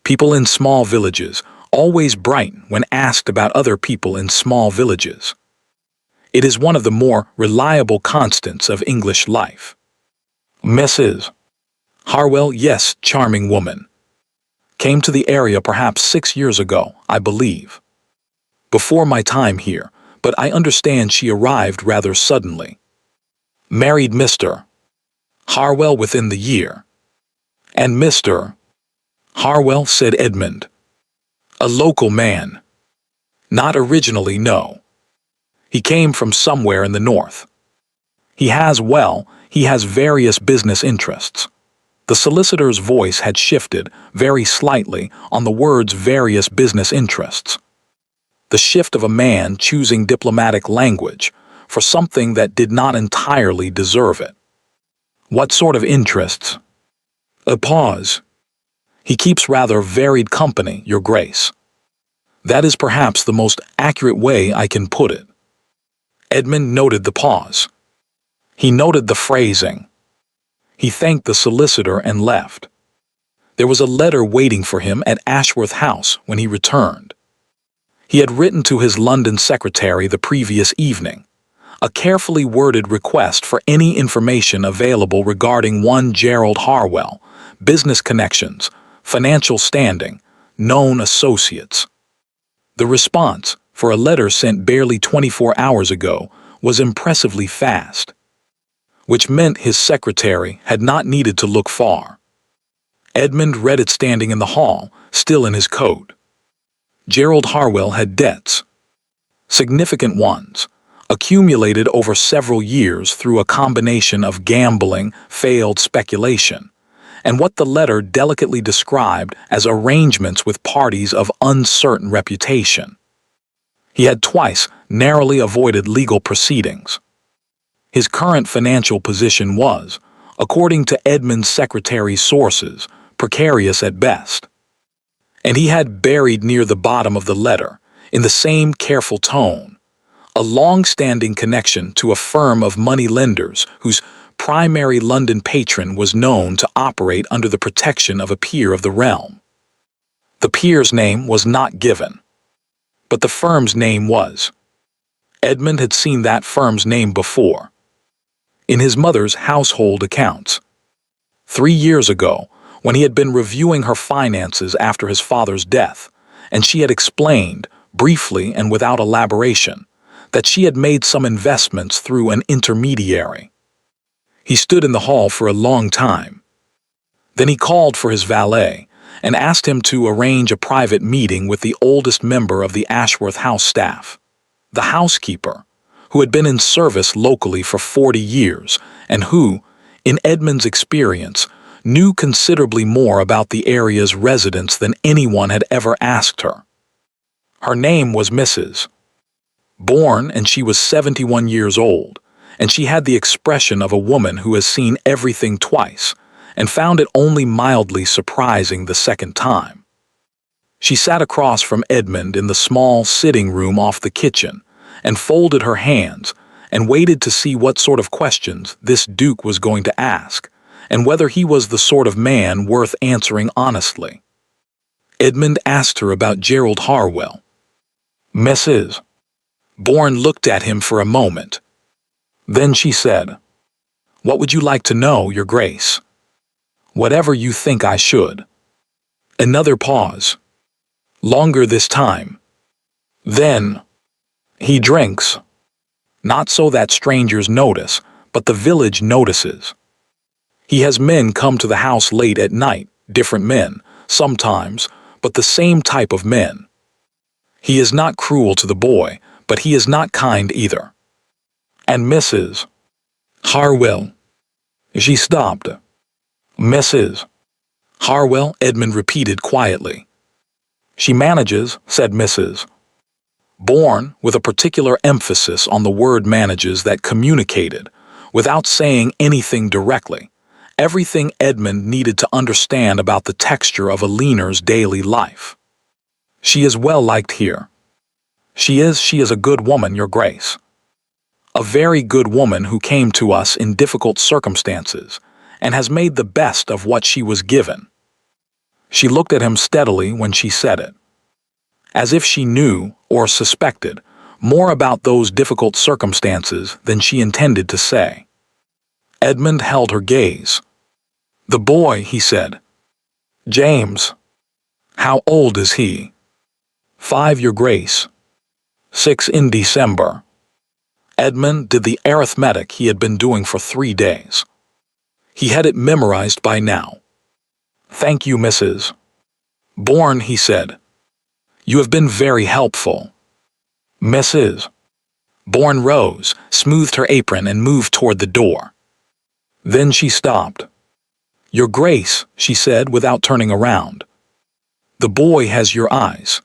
People in small villages always brighten when asked about other people in small villages. It is one of the more reliable constants of English life. Mrs. Harwell, yes, charming woman. Came to the area perhaps 6 years ago, I believe. Before my time here, but I understand she arrived rather suddenly. Married Mr. Harwell within the year. And Mr. Harwell, said Edmund. A local man. Not originally, no. He came from somewhere in the north. He has various business interests. The solicitor's voice had shifted, very slightly, on the words various business interests. The shift of a man choosing diplomatic language for something that did not entirely deserve it. What sort of interests? A pause. He keeps rather varied company, Your Grace. That is perhaps the most accurate way I can put it. Edmund noted the pause. He noted the phrasing. He thanked the solicitor and left. There was a letter waiting for him at Ashworth House when he returned. He had written to his London secretary the previous evening, a carefully worded request for any information available regarding one Gerald Harwell, business connections, financial standing, known associates. The response, for a letter sent barely 24 hours ago, was impressively fast, which meant his secretary had not needed to look far. Edmund read it standing in the hall, still in his coat. Gerald Harwell had debts. Significant ones, accumulated over several years through a combination of gambling, failed speculation, and what the letter delicately described as arrangements with parties of uncertain reputation. He had twice narrowly avoided legal proceedings. His current financial position was, according to Edmund's secretary's sources, precarious at best. And he had buried near the bottom of the letter, in the same careful tone, a long-standing connection to a firm of money lenders whose primary London patron was known to operate under the protection of a peer of the realm. The peer's name was not given, but the firm's name was. Edmund had seen that firm's name before, in his mother's household accounts. 3 years ago, when he had been reviewing her finances after his father's death, and she had explained, briefly and without elaboration, that she had made some investments through an intermediary. He stood in the hall for a long time. Then he called for his valet and asked him to arrange a private meeting with the oldest member of the Ashworth house staff, the housekeeper, who had been in service locally for 40 years and who, in Edmund's experience, knew considerably more about the area's residents than anyone had ever asked her. Her name was Mrs. Born, and she was 71 years old, and she had the expression of a woman who has seen everything twice and found it only mildly surprising the second time. She sat across from Edmund in the small sitting room off the kitchen and folded her hands and waited to see what sort of questions this Duke was going to ask and whether he was the sort of man worth answering honestly. Edmund asked her about Gerald Harwell. Mrs. Bourne looked at him for a moment. Then she said, "What would you like to know, Your Grace?" "Whatever you think I should." Another pause. Longer this time. Then, "He drinks. Not so that strangers notice, but the village notices. He has men come to the house late at night, different men, sometimes, but the same type of men. He is not cruel to the boy, but he is not kind either. And Mrs. Harwell." She stopped. "Mrs. Harwell," Edmund repeated quietly. "She manages," said Mrs. Bourne, with a particular emphasis on the word manages that communicated, without saying anything directly, everything Edmund needed to understand about the texture of a leaner's daily life. "She is well liked here. She is a good woman, Your Grace. A very good woman who came to us in difficult circumstances and has made the best of what she was given." She looked at him steadily when she said it, as if she knew, or suspected, more about those difficult circumstances than she intended to say. Edmund held her gaze. "The boy," he said. "James. How old is he?" "5, Your Grace. 6 in December." Edmund did the arithmetic he had been doing for 3 days. He had it memorized by now. "Thank you, Mrs. Bourne," he said. "You have been very helpful." Mrs. Bourne rose, smoothed her apron, and moved toward the door. Then she stopped. "Your Grace," she said without turning around. "The boy has your eyes."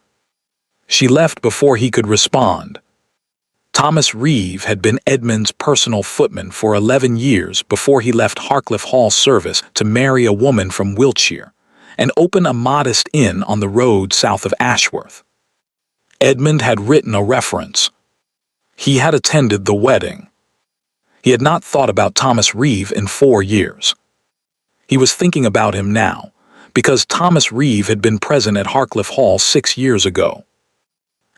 She left before he could respond. Thomas Reeve had been Edmund's personal footman for 11 years before he left Harcliffe Hall service to marry a woman from Wiltshire and open a modest inn on the road south of Ashworth. Edmund had written a reference. He had attended the wedding. He had not thought about Thomas Reeve in 4 years. He was thinking about him now, because Thomas Reeve had been present at Harcliffe Hall 6 years ago.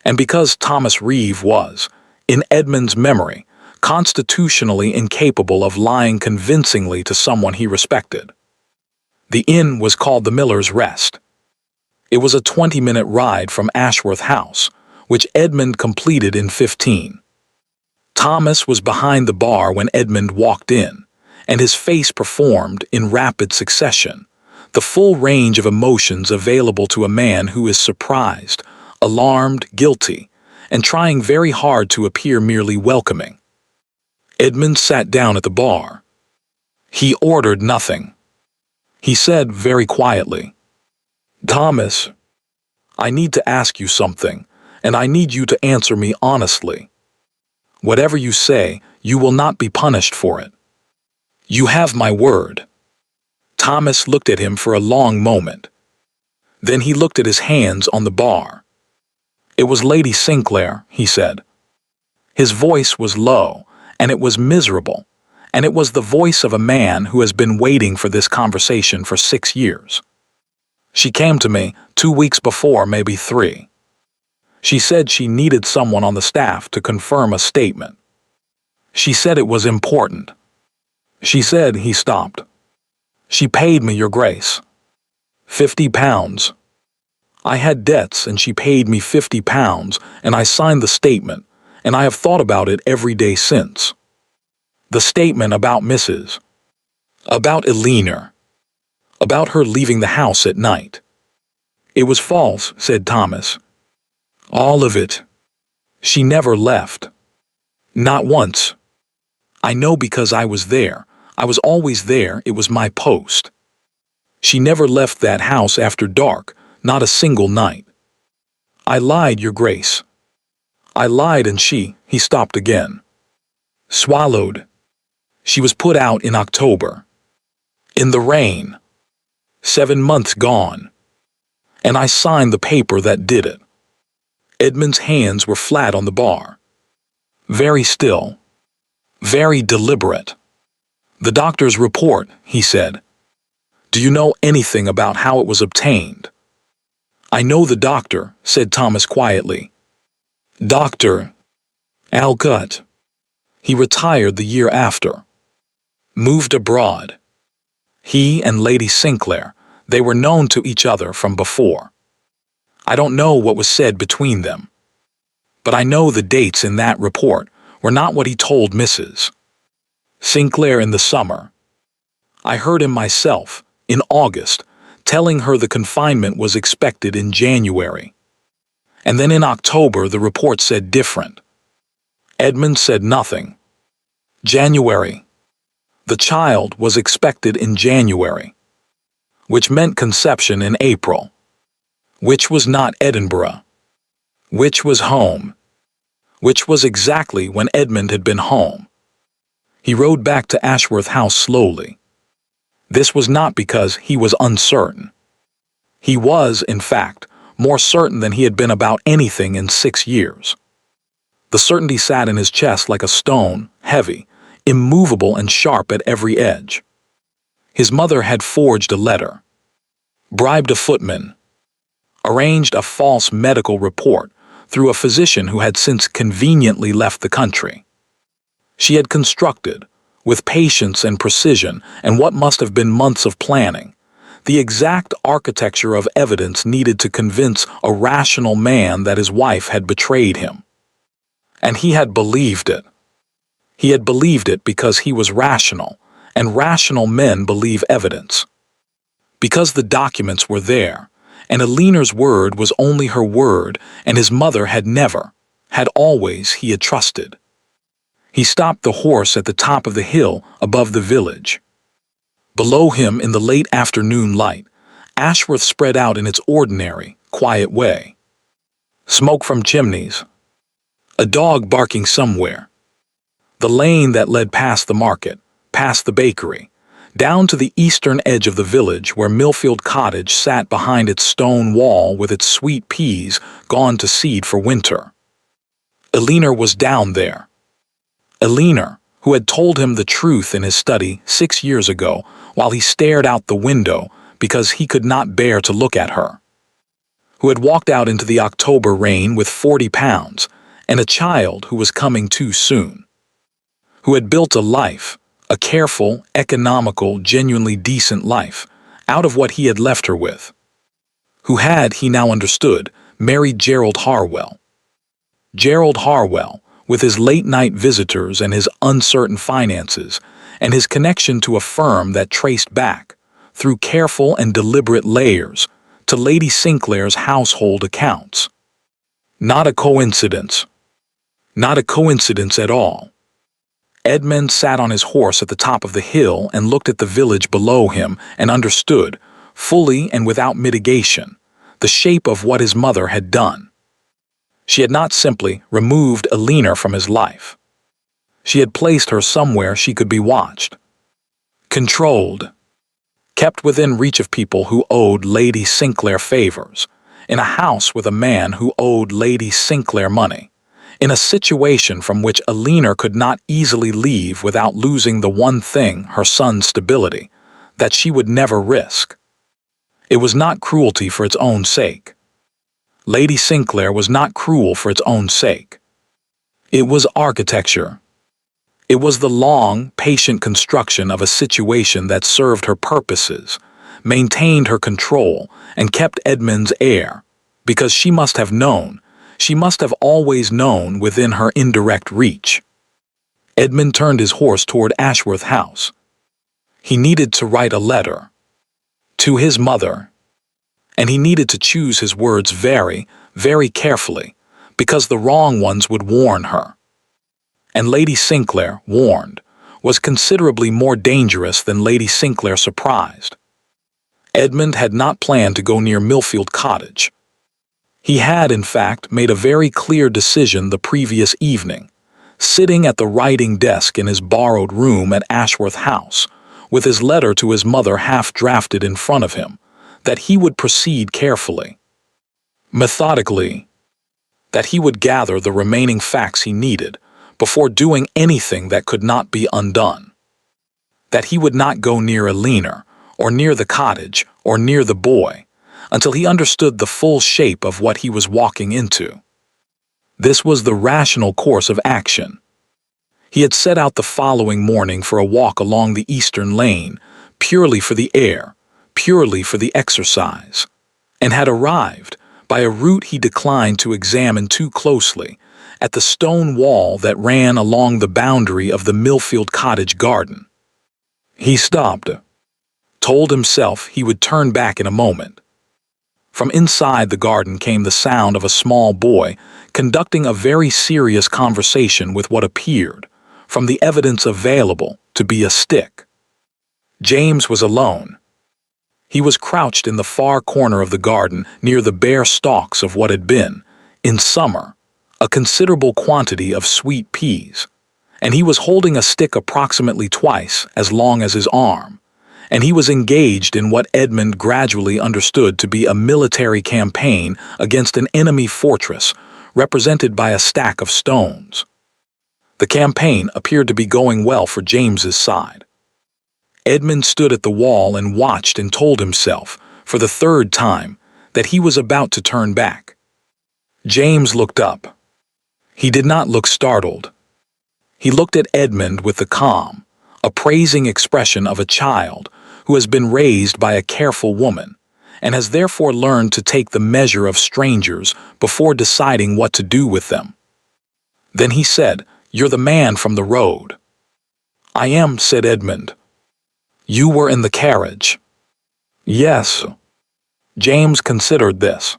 And because Thomas Reeve was, in Edmund's memory, constitutionally incapable of lying convincingly to someone he respected. The inn was called the Miller's Rest. It was a 20-minute ride from Ashworth House, which Edmund completed in 15. Thomas was behind the bar when Edmund walked in, and his face performed, in rapid succession, the full range of emotions available to a man who is surprised, alarmed, guilty, and trying very hard to appear merely welcoming. Edmund sat down at the bar. He ordered nothing. He said very quietly, "Thomas, I need to ask you something, and I need you to answer me honestly. Whatever you say, you will not be punished for it. You have my word." Thomas looked at him for a long moment. Then he looked at his hands on the bar. "It was Lady Sinclair," he said. His voice was low, and it was miserable, and it was the voice of a man who has been waiting for this conversation for 6 years. "She came to me 2 weeks before, maybe 3. She said she needed someone on the staff to confirm a statement. She said it was important. She said," he stopped. "She paid me, Your Grace. £50. I had debts and she paid me £50 and I signed the statement, and I have thought about it every day since. The statement about Mrs. About Eleanor. About her leaving the house at night." "It was false," said Thomas. "All of it. She never left. Not once. I know because I was there. I was always there. It was my post. She never left that house after dark, not a single night. I lied, Your Grace. I lied, and he stopped again. Swallowed. She was put out in October. In the rain. 7 months gone. And I signed the paper that did it." Edmund's hands were flat on the bar. Very still. Very deliberate. "The doctor's report," he said. "Do you know anything about how it was obtained?" "I know the doctor," said Thomas quietly. "Dr. Alcott. He retired the year after. Moved abroad. He and Lady Sinclair, they were known to each other from before. I don't know what was said between them. But I know the dates in that report were not what he told Mrs. Sinclair in the summer. I heard him myself, in August, telling her the confinement was expected in January. And then in October the report said different." Edmund said nothing. "January. The child was expected in January, which meant conception in April, which was not Edinburgh, which was home, which was exactly when Edmund had been home. He rode back to Ashworth House slowly. This was not because he was uncertain. He was, in fact, more certain than he had been about anything in 6 years. The certainty sat in his chest like a stone, heavy, immovable and sharp at every edge. His mother had forged a letter, bribed a footman, arranged a false medical report through a physician who had since conveniently left the country. She had constructed, with patience and precision and what must have been months of planning, the exact architecture of evidence needed to convince a rational man that his wife had betrayed him. And he had believed it. He had believed it because he was rational, and rational men believe evidence. Because the documents were there, and Eleanor's word was only her word, and his mother had never, had always, he had trusted. He stopped the horse at the top of the hill above the village. Below him, in the late afternoon light, Ashworth spread out in its ordinary, quiet way. Smoke from chimneys. A dog barking somewhere. The lane that led past the market, past the bakery, down to the eastern edge of the village where Millfield Cottage sat behind its stone wall with its sweet peas gone to seed for winter. Eleanor was down there. Eleanor, who had told him the truth in his study 6 years ago while he stared out the window because he could not bear to look at her. Who had walked out into the October rain with £40 and a child who was coming too soon. Who had built a life, a careful, economical, genuinely decent life, out of what he had left her with. Who had, he now understood, married Gerald Harwell. Gerald Harwell, with his late-night visitors and his uncertain finances, and his connection to a firm that traced back, through careful and deliberate layers, to Lady Sinclair's household accounts. Not a coincidence. Not a coincidence at all. Edmund sat on his horse at the top of the hill and looked at the village below him and understood, fully and without mitigation, the shape of what his mother had done. She had not simply removed Alina from his life. She had placed her somewhere she could be watched, controlled, kept within reach of people who owed Lady Sinclair favors, in a house with a man who owed Lady Sinclair money, in a situation from which Alina could not easily leave without losing the one thing, her son's stability, that she would never risk. It was not cruelty for its own sake. Lady Sinclair was not cruel for its own sake. It was architecture. It was the long, patient construction of a situation that served her purposes, maintained her control, and kept Edmund's heir, because she must have known, she must have always known within her indirect reach. Edmund turned his horse toward Ashworth House. He needed to write a letter to his mother, and he needed to choose his words very, very carefully, because the wrong ones would warn her. And Lady Sinclair, warned, was considerably more dangerous than Lady Sinclair surprised. Edmund had not planned to go near Millfield Cottage. He had, in fact, made a very clear decision the previous evening, sitting at the writing desk in his borrowed room at Ashworth House, with his letter to his mother half-drafted in front of him, that he would proceed carefully, methodically, that he would gather the remaining facts he needed before doing anything that could not be undone, that he would not go near Alina, or near the cottage, or near the boy, until he understood the full shape of what he was walking into. This was the rational course of action. He had set out the following morning for a walk along the eastern lane, purely for the air, purely for the exercise, and had arrived, by a route he declined to examine too closely, at the stone wall that ran along the boundary of the Millfield Cottage garden. He stopped, told himself he would turn back in a moment. From inside the garden came the sound of a small boy conducting a very serious conversation with what appeared, from the evidence available, to be a stick. James was alone. He was crouched in the far corner of the garden near the bare stalks of what had been, in summer, a considerable quantity of sweet peas, and he was holding a stick approximately twice as long as his arm, and he was engaged in what Edmund gradually understood to be a military campaign against an enemy fortress represented by a stack of stones. The campaign appeared to be going well for James's side. Edmund stood at the wall and watched and told himself, for the third time, that he was about to turn back. James looked up. He did not look startled. He looked at Edmund with the calm, appraising expression of a child who has been raised by a careful woman and has therefore learned to take the measure of strangers before deciding what to do with them. Then he said, "You're the man from the road." "I am," said Edmund. "You were in the carriage." "Yes." James considered this.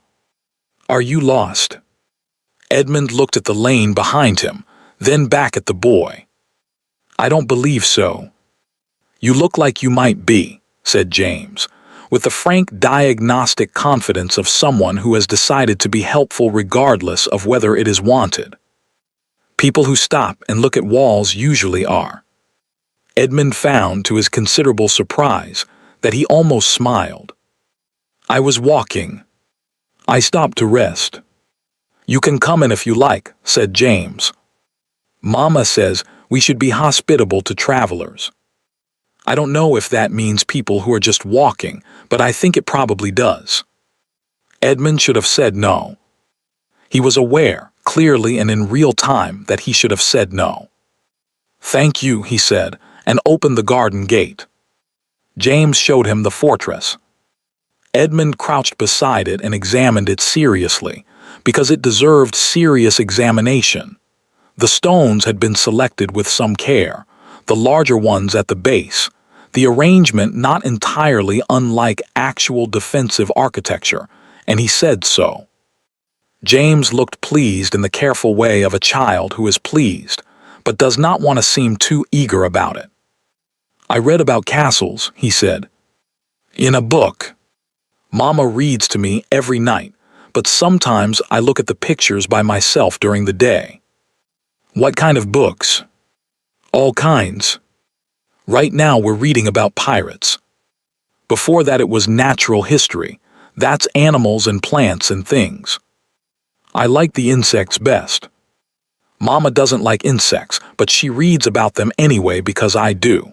"Are you lost?" Edmund looked at the lane behind him, then back at the boy. "I don't believe so." "You look like you might be," said James, with the frank diagnostic confidence of someone who has decided to be helpful regardless of whether it is wanted. People who stop and look at walls usually are. Edmund found, to his considerable surprise, that he almost smiled. "I was walking. I stopped to rest." "You can come in if you like," said James. "Mama says we should be hospitable to travelers. I don't know if that means people who are just walking, but I think it probably does." Edmund should have said no. He was aware, clearly and in real time, that he should have said no. "Thank you," he said, and opened the garden gate. James showed him the fortress. Edmund crouched beside it and examined it seriously, because it deserved serious examination. The stones had been selected with some care, the larger ones at the base, the arrangement not entirely unlike actual defensive architecture, and he said so. James looked pleased in the careful way of a child who is pleased, but does not want to seem too eager about it. I read about castles, he said. In a book. Mama reads to me every night, but sometimes I look at the pictures by myself during the day. What kind of books? All kinds. Right now we're reading about pirates. Before that it was natural history. That's animals and plants and things. I like the insects best. Mama doesn't like insects, but she reads about them anyway because I do.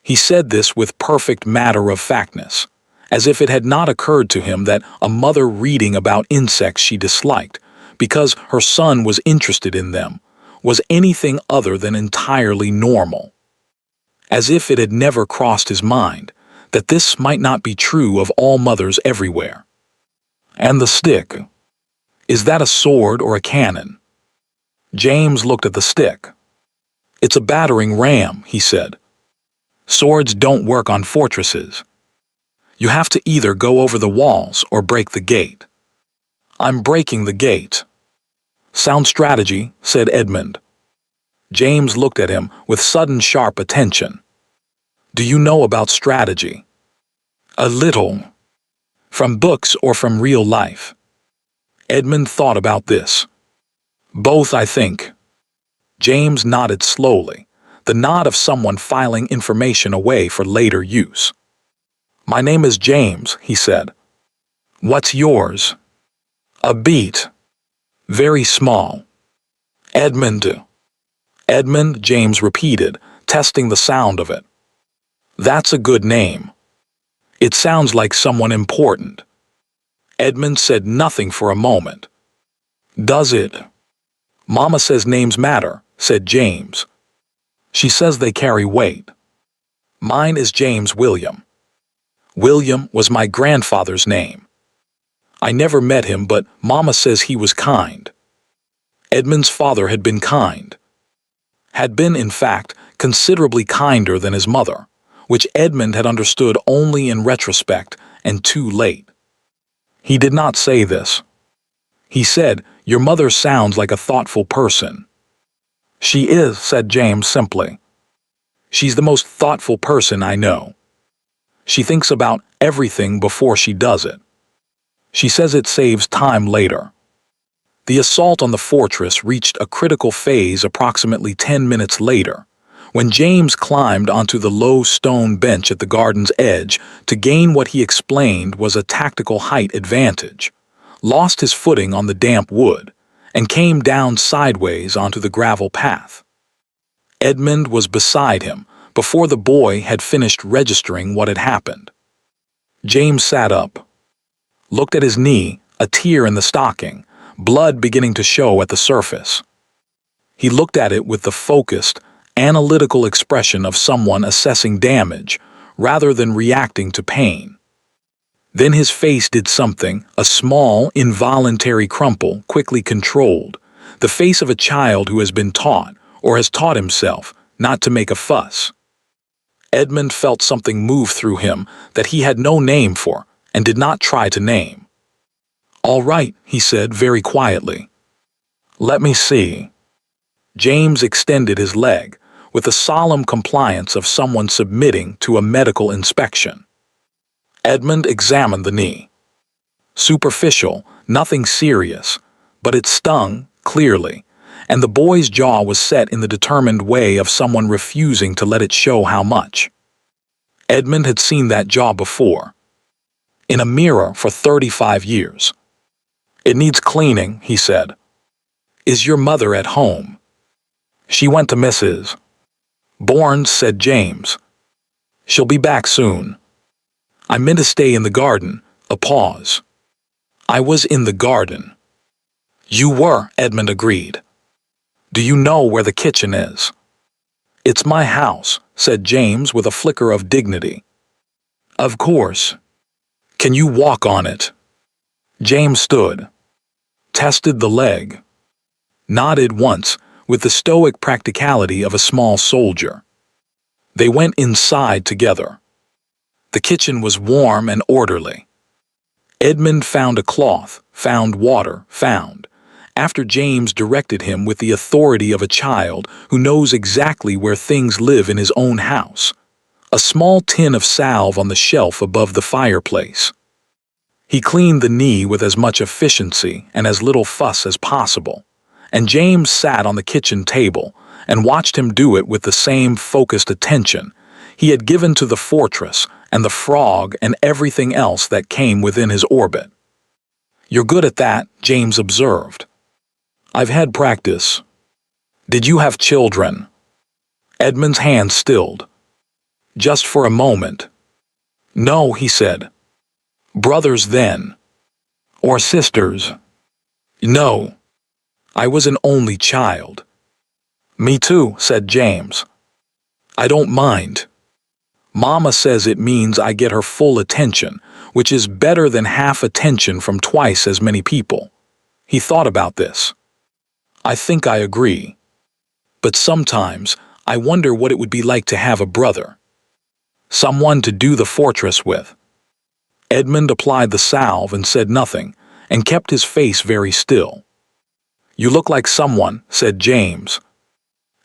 He said this with perfect matter-of-factness, as if it had not occurred to him that a mother reading about insects she disliked, because her son was interested in them, was anything other than entirely normal. As if it had never crossed his mind that this might not be true of all mothers everywhere. And the stick. Is that a sword or a cannon? James looked at the stick. It's a battering ram, he said. Swords don't work on fortresses. You have to either go over the walls or break the gate. I'm breaking the gate. Sound strategy, said Edmund. James looked at him with sudden sharp attention. Do you know about strategy? A little. From books or from real life? Edmund thought about this. Both, I think. James nodded slowly, the nod of someone filing information away for later use. My name is James, he said. What's yours? A beat. Very small. Edmund. Edmund, James repeated, testing the sound of it. That's a good name. It sounds like someone important. Edmund said nothing for a moment. Does it? Mama says names matter, said James. She says they carry weight. Mine is James William. William was my grandfather's name. I never met him, but Mama says he was kind. Edmund's father had been kind. Had been, in fact, considerably kinder than his mother, which Edmund had understood only in retrospect and too late. He did not say this. He said, Your mother sounds like a thoughtful person. She is, said James simply. She's the most thoughtful person I know. She thinks about everything before she does it. She says it saves time later. The assault on the fortress reached a critical phase approximately 10 minutes later, when James climbed onto the low stone bench at the garden's edge to gain what he explained was a tactical height advantage, lost his footing on the damp wood, and came down sideways onto the gravel path. Edmund was beside him before the boy had finished registering what had happened. James sat up, looked at his knee, a tear in the stocking, blood beginning to show at the surface. He looked at it with the focused, analytical expression of someone assessing damage rather than reacting to pain. Then his face did something, a small, involuntary crumple, quickly controlled, the face of a child who has been taught, or has taught himself, not to make a fuss. Edmund felt something move through him that he had no name for and did not try to name. All right, he said very quietly. Let me see. James extended his leg with the solemn compliance of someone submitting to a medical inspection. Edmund examined the knee. Superficial, nothing serious, but it stung, clearly, and the boy's jaw was set in the determined way of someone refusing to let it show how much. Edmund had seen that jaw before. In a mirror for 35 years. It needs cleaning, he said. Is your mother at home? She went to Mrs. Bourne's, said James. She'll be back soon. I meant to stay in the garden. A pause. I was in the garden. You were, Edmund agreed. Do you know where the kitchen is? It's my house, said James with a flicker of dignity. Of course. Can you walk on it? James stood, tested the leg, nodded once with the stoic practicality of a small soldier. They went inside together. The kitchen was warm and orderly. Edmund found a cloth, found water, found. After James directed him with the authority of a child who knows exactly where things live in his own house. A small tin of salve on the shelf above the fireplace. He cleaned the knee with as much efficiency and as little fuss as possible, and James sat on the kitchen table and watched him do it with the same focused attention he had given to the fortress and the frog and everything else that came within his orbit. "You're good at that," James observed. "I've had practice." "Did you have children?" Edmund's hand stilled. Just for a moment. "No," he said. "Brothers then?" "Or sisters?" "No. I was an only child." "Me too," said James. "I don't mind. Mama says it means I get her full attention, which is better than half attention from twice as many people." He thought about this. "I think I agree. But sometimes I wonder what it would be like to have a brother. Someone to do the fortress with." Edmund applied the salve and said nothing, and kept his face very still. "You look like someone," said James.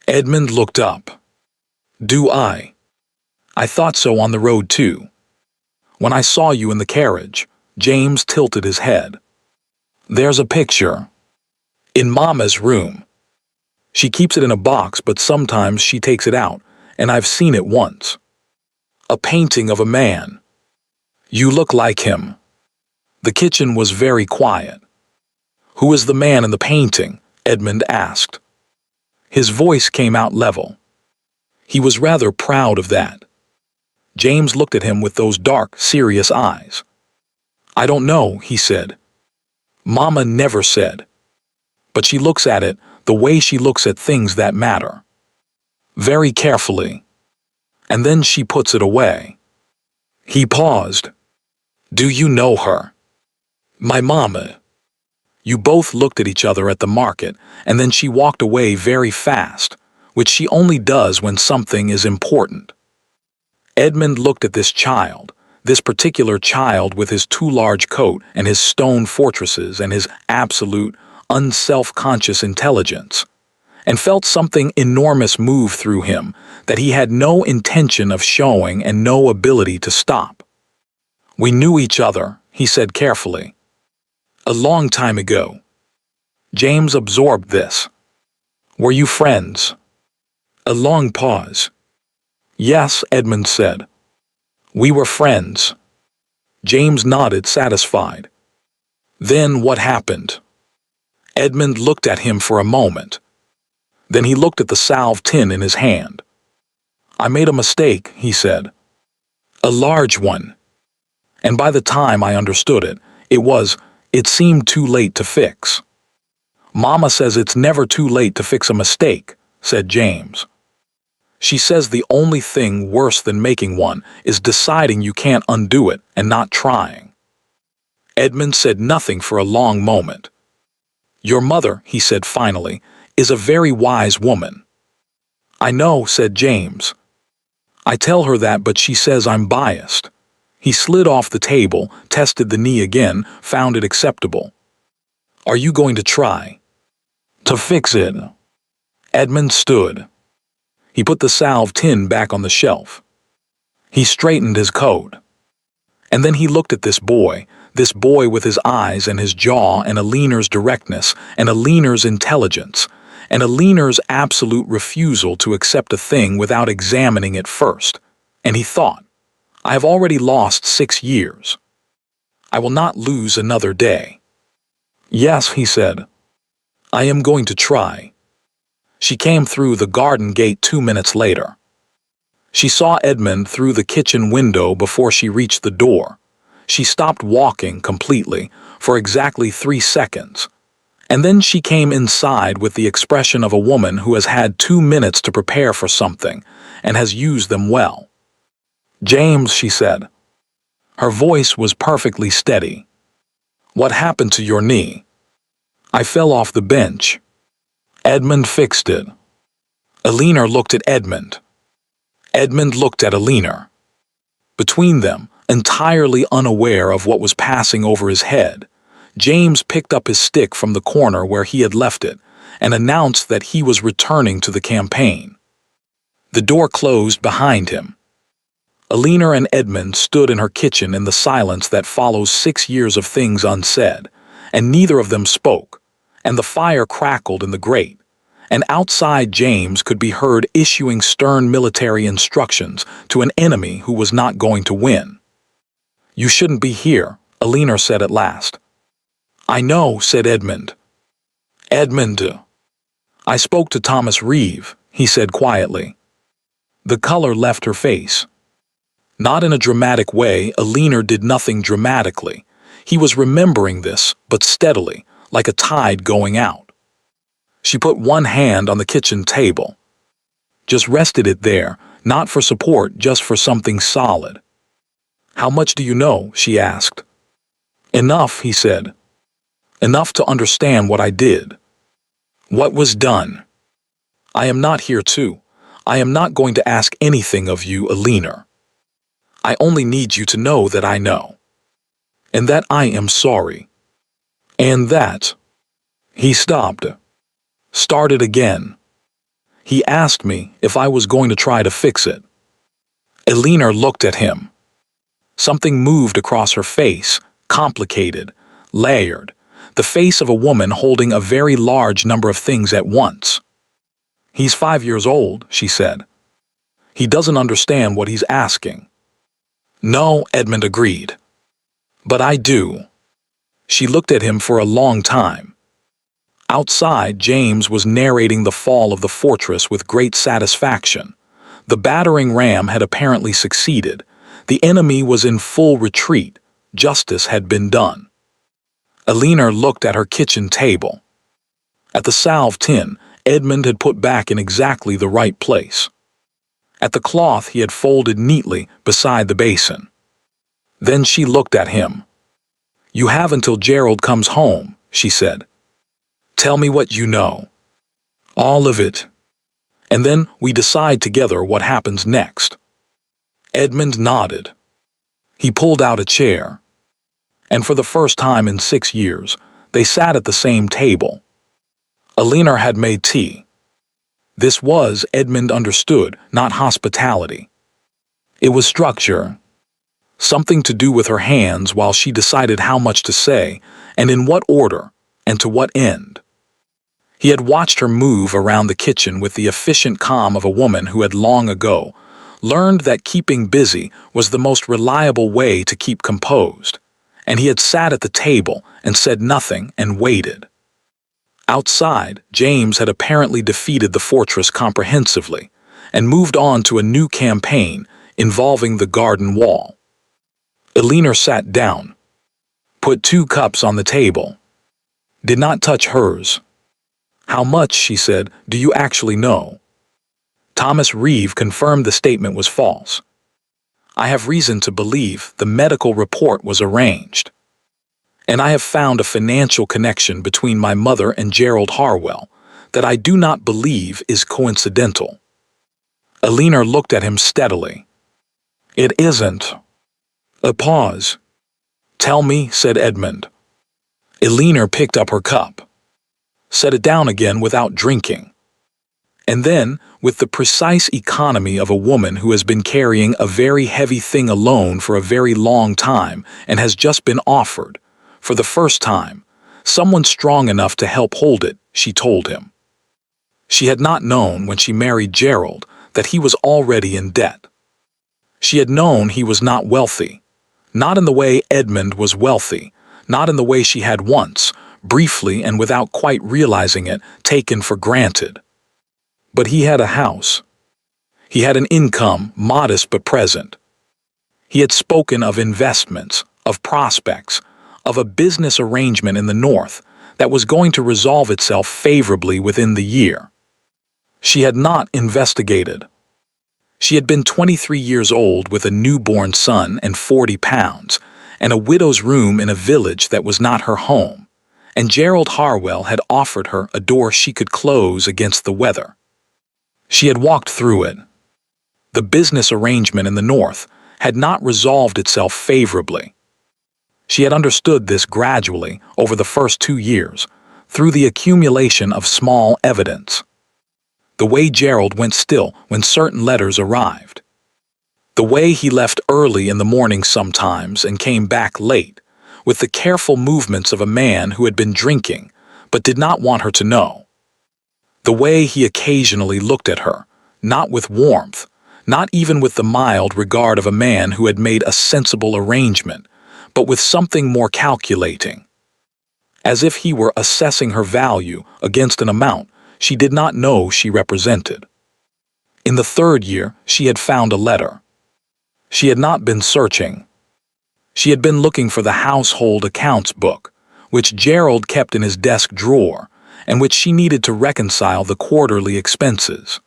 Edmund looked up. "Do I? I thought so on the road too. When I saw you in the carriage." James tilted his head. "There's a picture. In Mama's room. She keeps it in a box, but sometimes she takes it out, and I've seen it once. A painting of a man. You look like him." The kitchen was very quiet. "Who is the man in the painting?" Edmund asked. His voice came out level. He was rather proud of that. James looked at him with those dark, serious eyes. "I don't know," he said. "Mama never said. But she looks at it the way she looks at things that matter. Very carefully. And then she puts it away." He paused. "Do you know her?" "My mama." You both looked at each other at the market, and then she walked away very fast, which she only does when something is important. Edmund looked at this child, this particular child with his too large coat and his stone fortresses and his absolute, unself-conscious intelligence, and felt something enormous move through him that he had no intention of showing and no ability to stop. "We knew each other," he said carefully. "A long time ago." James absorbed this. "Were you friends?" A long pause. "Yes," Edmund said. "We were friends." James nodded, satisfied. "Then what happened?" Edmund looked at him for a moment. Then he looked at the salve tin in his hand. "I made a mistake," he said. "A large one. And by the time I understood it, it seemed too late to fix." "Mama says it's never too late to fix a mistake," said James. "She says the only thing worse than making one is deciding you can't undo it and not trying." Edmund said nothing for a long moment. "Your mother," he said finally, "is a very wise woman." "I know," said James. "I tell her that, but she says I'm biased." He slid off the table, tested the knee again, found it acceptable. "Are you going to try to fix it?" Edmund stood. He put the salve tin back on the shelf. He straightened his coat. And then he looked at this boy with his eyes and his jaw and Aliner's directness and Aliner's intelligence and Aliner's absolute refusal to accept a thing without examining it first. And he thought, "I have already lost 6 years. I will not lose another day." "Yes," he said. "I am going to try." She came through the garden gate 2 minutes later. She saw Edmund through the kitchen window before she reached the door. She stopped walking completely for exactly 3 seconds. And then she came inside with the expression of a woman who has had 2 minutes to prepare for something and has used them well. "James," she said. Her voice was perfectly steady. "What happened to your knee?" "I fell off the bench." "Edmund fixed it." Alina looked at Edmund. Edmund looked at Alina. Between them, Entirely unaware of what was passing over his head, James picked up his stick from the corner where he had left it and announced that he was returning to the campaign. The door closed behind him. Alina and Edmund stood in her kitchen in the silence that follows 6 years of things unsaid, and neither of them spoke, and the fire crackled in the grate, and outside James could be heard issuing stern military instructions to an enemy who was not going to win. "You shouldn't be here," Alina said at last. "I know," said Edmund. "Edmund, I spoke to Thomas Reeve," he said quietly. The color left her face. Not in a dramatic way, Alina did nothing dramatically. He was remembering this, but steadily, like a tide going out. She put one hand on the kitchen table. Just rested it there, not for support, just for something solid. "How much do you know?" she asked. "Enough," he said. "Enough to understand what I did. What was done. I am not here to. I am not going to ask anything of you, Alina. I only need you to know that I know. And that I am sorry. And that—" He stopped. Started again. He asked me if I was going to try to fix it. Alina looked at him. Something moved across her face, complicated, layered, the face of a woman holding a very large number of things at once. "He's 5 years old," she said. "He doesn't understand what he's asking." "No," Edmund agreed. "But I do." She looked at him for a long time. Outside, James was narrating the fall of the fortress with great satisfaction. The battering ram had apparently succeeded. The enemy was in full retreat. Justice had been done. Alina looked at her kitchen table. At the salve tin, Edmund had put back in exactly the right place. At the cloth he had folded neatly beside the basin. Then she looked at him. "You have until Gerald comes home," she said. "Tell me what you know. All of it. And then we decide together what happens next." Edmund nodded. He pulled out a chair. And for the first time in 6 years, they sat at the same table. Alina had made tea. This was, Edmund understood, not hospitality. It was structure. Something to do with her hands while she decided how much to say, and in what order, and to what end. He had watched her move around the kitchen with the efficient calm of a woman who had long ago learned that keeping busy was the most reliable way to keep composed, and he had sat at the table and said nothing and waited. Outside, James had apparently defeated the fortress comprehensively and moved on to a new campaign involving the garden wall. Alina sat down, put 2 cups on the table, did not touch hers. "How much," she said, "do you actually know?" Thomas Reeve confirmed the statement was false. "I have reason to believe the medical report was arranged. And I have found a financial connection between my mother and Gerald Harwell that I do not believe is coincidental." Alina looked at him steadily. "It isn't." A pause. "Tell me," said Edmund. Alina picked up her cup, set it down again without drinking. And then, with the precise economy of a woman who has been carrying a very heavy thing alone for a very long time and has just been offered, for the first time, someone strong enough to help hold it, she told him. She had not known when she married Gerald that he was already in debt. She had known he was not wealthy, not in the way Edmund was wealthy, not in the way she had once, briefly and without quite realizing it, taken for granted. But he had a house. He had an income, modest but present. He had spoken of investments, of prospects, of a business arrangement in the north that was going to resolve itself favorably within the year. She had not investigated. She had been 23 years old with a newborn son and 40 pounds, and a widow's room in a village that was not her home, and Gerald Harwell had offered her a door she could close against the weather. She had walked through it. The business arrangement in the north had not resolved itself favorably. She had understood this gradually over the first 2 years, through the accumulation of small evidence. The way Gerald went still when certain letters arrived. The way he left early in the morning sometimes and came back late, with the careful movements of a man who had been drinking but did not want her to know. The way he occasionally looked at her, not with warmth, not even with the mild regard of a man who had made a sensible arrangement, but with something more calculating, as if he were assessing her value against an amount she did not know she represented. In the 3rd year, she had found a letter. She had not been searching. She had been looking for the household accounts book, which Gerald kept in his desk drawer, and which she needed to reconcile the quarterly expenses.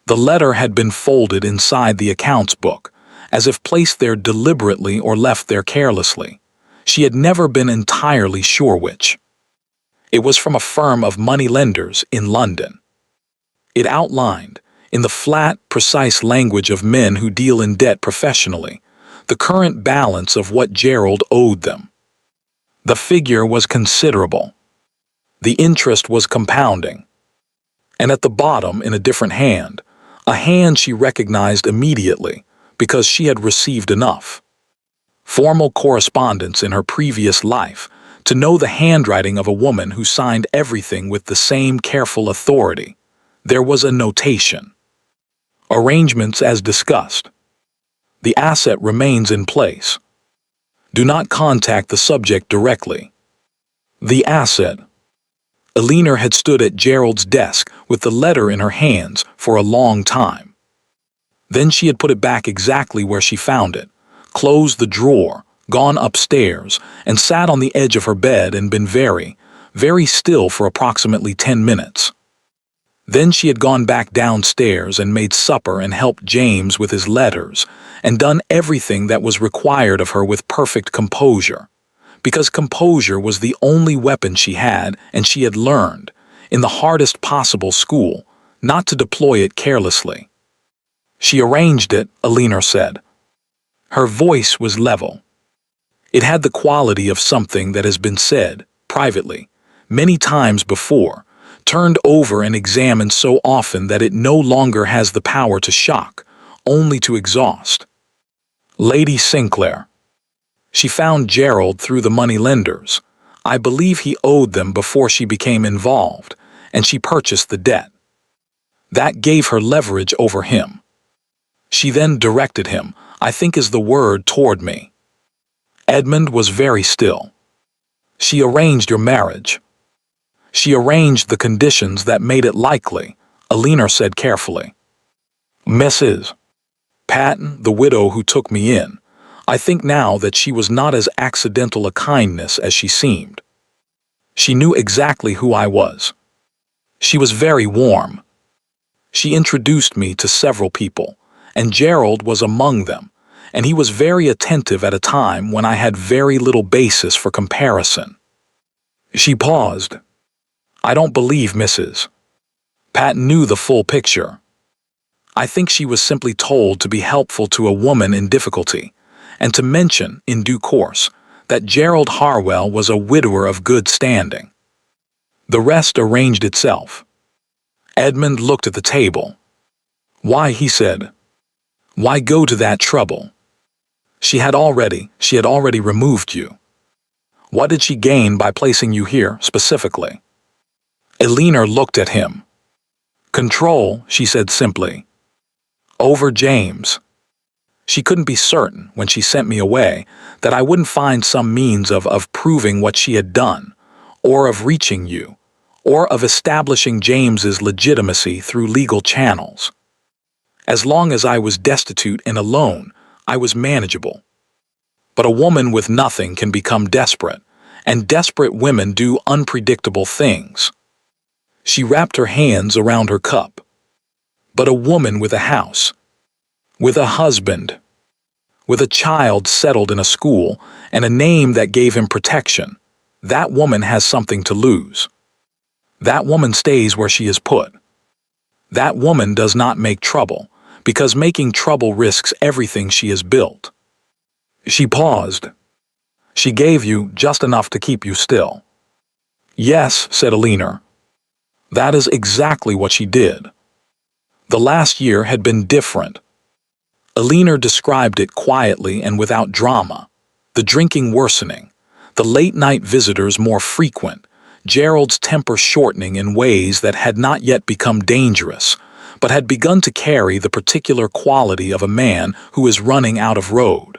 The letter had been folded inside the accounts book, as if placed there deliberately or left there carelessly. She had never been entirely sure which. It was from a firm of money lenders in London. It outlined, in the flat, precise language of men who deal in debt professionally, the current balance of what Gerald owed them. The figure was considerable. The interest was compounding. And at the bottom, in a different hand, a hand she recognized immediately because she had received enough formal correspondence in her previous life to know the handwriting of a woman who signed everything with the same careful authority. There was a notation. Arrangements as discussed. The asset remains in place. Do not contact the subject directly. The asset. Elinor had stood at Gerald's desk with the letter in her hands for a long time. Then she had put it back exactly where she found it, closed the drawer, gone upstairs, and sat on the edge of her bed and been very, very still for approximately 10 minutes. Then she had gone back downstairs and made supper and helped James with his letters, and done everything that was required of her with perfect composure, because composure was the only weapon she had, and she had learned, in the hardest possible school, not to deploy it carelessly. She arranged it, Elinor said. Her voice was level. It had the quality of something that has been said, privately, many times before, turned over and examined so often that it no longer has the power to shock, only to exhaust. Lady Sinclair. She found Gerald through the money lenders. I believe he owed them before she became involved, and she purchased the debt. That gave her leverage over him. She then directed him, I think is the word, toward me. Edmund was very still. She arranged your marriage. She arranged the conditions that made it likely, Elinor said carefully. Mrs. Patton, the widow who took me in, I think now that she was not as accidental a kindness as she seemed. She knew exactly who I was. She was very warm. She introduced me to several people, and Gerald was among them, and he was very attentive at a time when I had very little basis for comparison. She paused. I don't believe Mrs. Patton knew the full picture. I think she was simply told to be helpful to a woman in difficulty, and to mention, in due course, that Gerald Harwell was a widower of good standing. The rest arranged itself. Edmund looked at the table. Why, he said. Why go to that trouble? She had already removed you. What did she gain by placing you here, specifically? Elinor looked at him. Control, she said simply. Over James. She couldn't be certain, when she sent me away, that I wouldn't find some means of proving what she had done, or of reaching you, or of establishing James's legitimacy through legal channels. As long as I was destitute and alone, I was manageable. But a woman with nothing can become desperate, and desperate women do unpredictable things. She wrapped her hands around her cup. But a woman with a house, with a husband, with a child settled in a school, and a name that gave him protection, that woman has something to lose. That woman stays where she is put. That woman does not make trouble, because making trouble risks everything she has built. She paused. She gave you just enough to keep you still. Yes, said Eleanor. That is exactly what she did. The last year had been different. Eleanor described it quietly and without drama. The drinking worsening, the late-night visitors more frequent, Gerald's temper shortening in ways that had not yet become dangerous, but had begun to carry the particular quality of a man who is running out of road.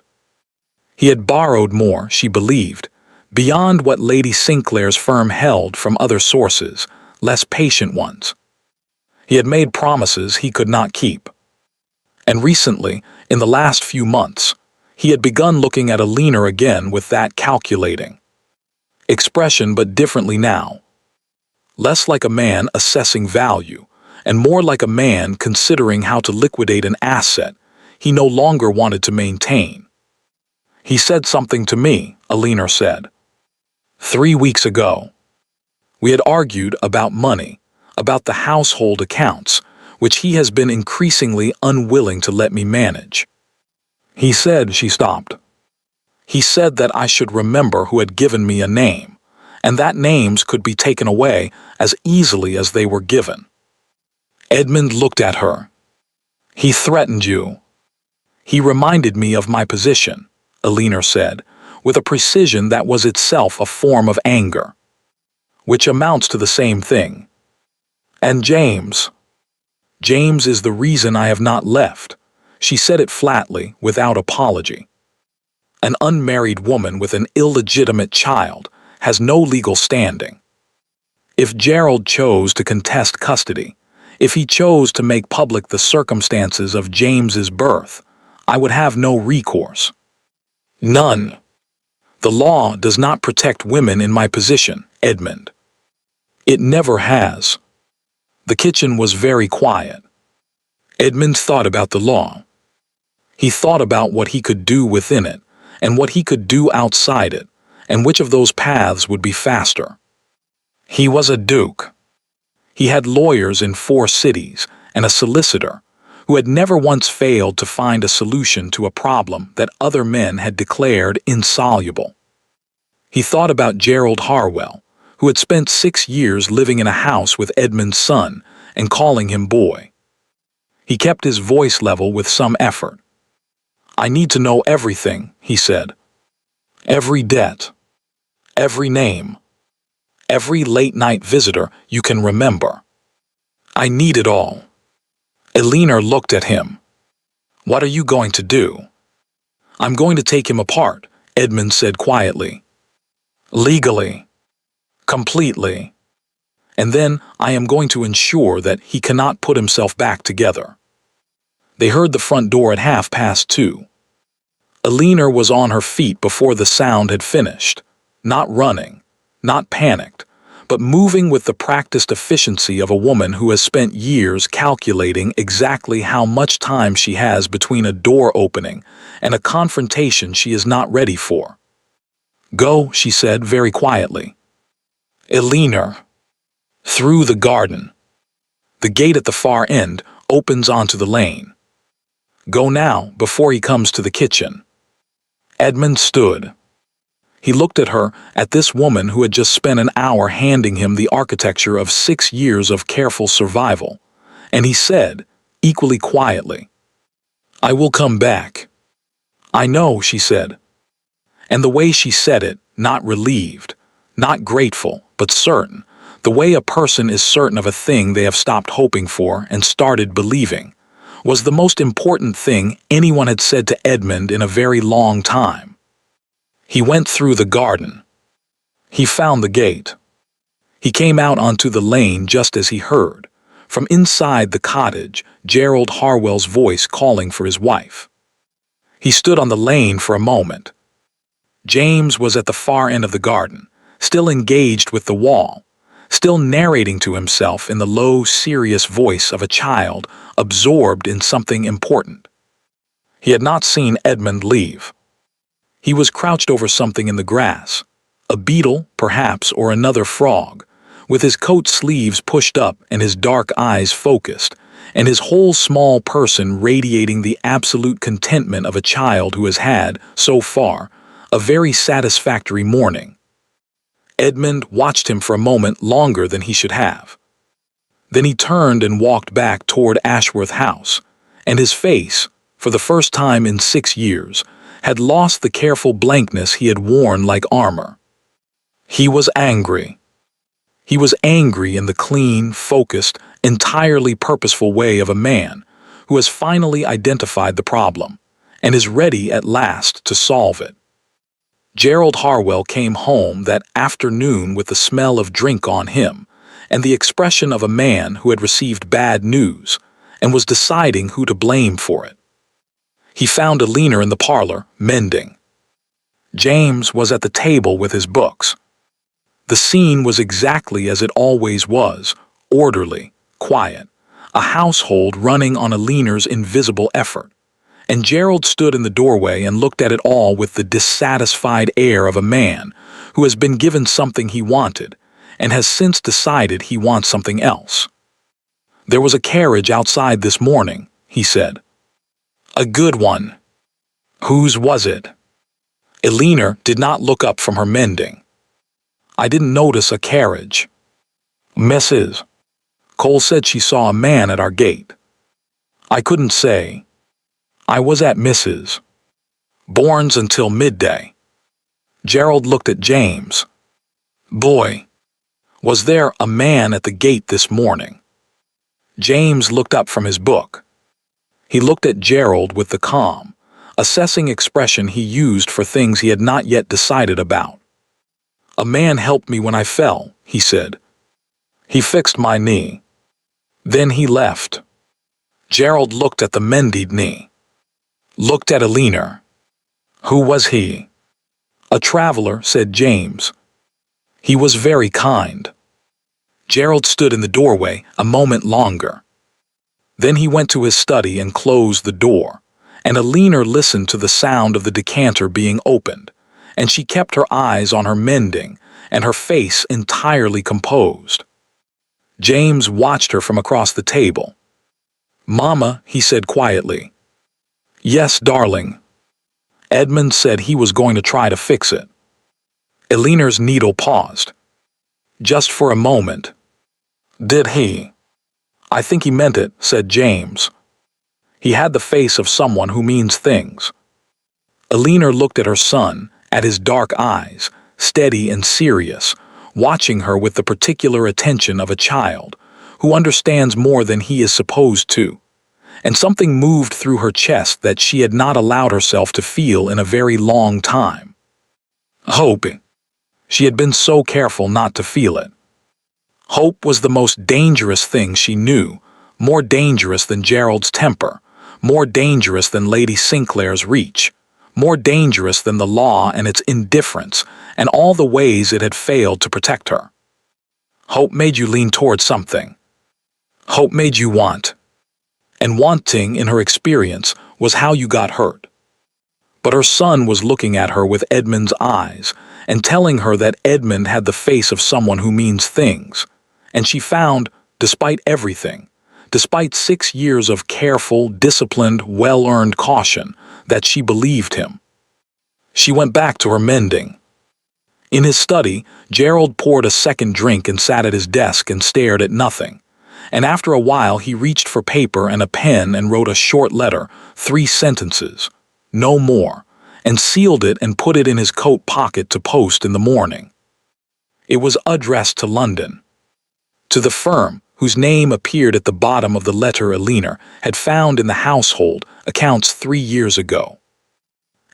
He had borrowed more, she believed, beyond what Lady Sinclair's firm held from other sources, less patient ones. He had made promises he could not keep. And recently, in the last few months, he had begun looking at Eleanor again with that calculating expression, but differently now. Less like a man assessing value, and more like a man considering how to liquidate an asset he no longer wanted to maintain. He said something to me, Eleanor said. 3 weeks ago. We had argued about money, about the household accounts, which he has been increasingly unwilling to let me manage. He said, she stopped. He said that I should remember who had given me a name, and that names could be taken away as easily as they were given. Edmund looked at her. He threatened you. He reminded me of my position, Eleanor said, with a precision that was itself a form of anger, which amounts to the same thing. And James is the reason I have not left. She said it flatly, without apology. An unmarried woman with an illegitimate child has no legal standing. If Gerald chose to contest custody, if he chose to make public the circumstances of James's birth, I would have no recourse. None. The law does not protect women in my position, Edmund. It never has. The kitchen was very quiet. Edmund thought about the law. He thought about what he could do within it, and what he could do outside it, and which of those paths would be faster. He was a duke. He had lawyers in 4 cities, and a solicitor, who had never once failed to find a solution to a problem that other men had declared insoluble. He thought about Gerald Harwell, who had spent 6 years living in a house with Edmund's son and calling him boy. He kept his voice level with some effort. I need to know everything, he said. Every debt, every name, every late-night visitor you can remember. I need it all. Eleanor looked at him. What are you going to do? I'm going to take him apart, Edmund said quietly. Legally. Completely. And then I am going to ensure that he cannot put himself back together. They heard the front door at 2:30. Eleanor was on her feet before the sound had finished, not running, not panicked, but moving with the practiced efficiency of a woman who has spent years calculating exactly how much time she has between a door opening and a confrontation she is not ready for. Go, she said very quietly. Eleanor. Through the garden. The gate at the far end opens onto the lane. Go now, before he comes to the kitchen. Edmund stood. He looked at her, at this woman who had just spent an hour handing him the architecture of 6 years of careful survival, and he said, equally quietly, I will come back. I know, she said. And the way she said it, not relieved, not grateful, but certain, the way a person is certain of a thing they have stopped hoping for and started believing, was the most important thing anyone had said to Edmund in a very long time. He went through the garden. He found the gate. He came out onto the lane just as he heard, from inside the cottage, Gerald Harwell's voice calling for his wife. He stood on the lane for a moment. James was at the far end of the garden, still engaged with the wall, still narrating to himself in the low, serious voice of a child absorbed in something important. He had not seen Edmund leave. He was crouched over something in the grass, a beetle, perhaps, or another frog, with his coat sleeves pushed up and his dark eyes focused, and his whole small person radiating the absolute contentment of a child who has had, so far, a very satisfactory morning. Edmund watched him for a moment longer than he should have. Then he turned and walked back toward Ashworth House, and his face, for the first time in 6 years, had lost the careful blankness he had worn like armor. He was angry. He was angry in the clean, focused, entirely purposeful way of a man who has finally identified the problem and is ready at last to solve it. Gerald Harwell came home that afternoon with the smell of drink on him and the expression of a man who had received bad news and was deciding who to blame for it. He found Alina in the parlor, mending. James was at the table with his books. The scene was exactly as it always was, orderly, quiet, a household running on Alina's invisible effort. And Gerald stood in the doorway and looked at it all with the dissatisfied air of a man who has been given something he wanted and has since decided he wants something else. "There was a carriage outside this morning," he said. "A good one." "Whose was it?" Alina did not look up from her mending. "I didn't notice a carriage." "Mrs. Cole said she saw a man at our gate." "I couldn't say. I was at Mrs. Bourne's until midday." Gerald looked at James. "Boy, was there a man at the gate this morning?" James looked up from his book. He looked at Gerald with the calm, assessing expression he used for things he had not yet decided about. "A man helped me when I fell," he said. "He fixed my knee. Then he left." Gerald looked at the mended knee. Looked at Alina. "Who was he?" "A traveler," said James. "He was very kind." Gerald stood in the doorway a moment longer. Then he went to his study and closed the door, and Alina listened to the sound of the decanter being opened, and she kept her eyes on her mending and her face entirely composed. James watched her from across the table. "Mama," he said quietly. "Yes, darling." Edmund said he was going to try to fix it. Alina's needle paused. Just for a moment. "Did he?" "I think he meant it," said James. "He had the face of someone who means things." Alina looked at her son, at his dark eyes, steady and serious, watching her with the particular attention of a child, who understands more than he is supposed to, and something moved through her chest that she had not allowed herself to feel in a very long time. Hope. She had been so careful not to feel it. Hope was the most dangerous thing she knew, more dangerous than Gerald's temper, more dangerous than Lady Sinclair's reach, more dangerous than the law and its indifference and all the ways it had failed to protect her. Hope made you lean toward something. Hope made you want. And wanting, in her experience, was how you got hurt. But her son was looking at her with Edmund's eyes and telling her that Edmund had the face of someone who means things, and she found, despite everything, despite 6 years of careful, disciplined, well-earned caution, that she believed him. She went back to her mending. In his study, Gerald poured a second drink and sat at his desk and stared at nothing. And after a while he reached for paper and a pen and wrote a short letter, 3 sentences, no more, and sealed it and put it in his coat pocket to post in the morning. It was addressed to London. To the firm, whose name appeared at the bottom of the letter Alina had found in the household accounts 3 years ago.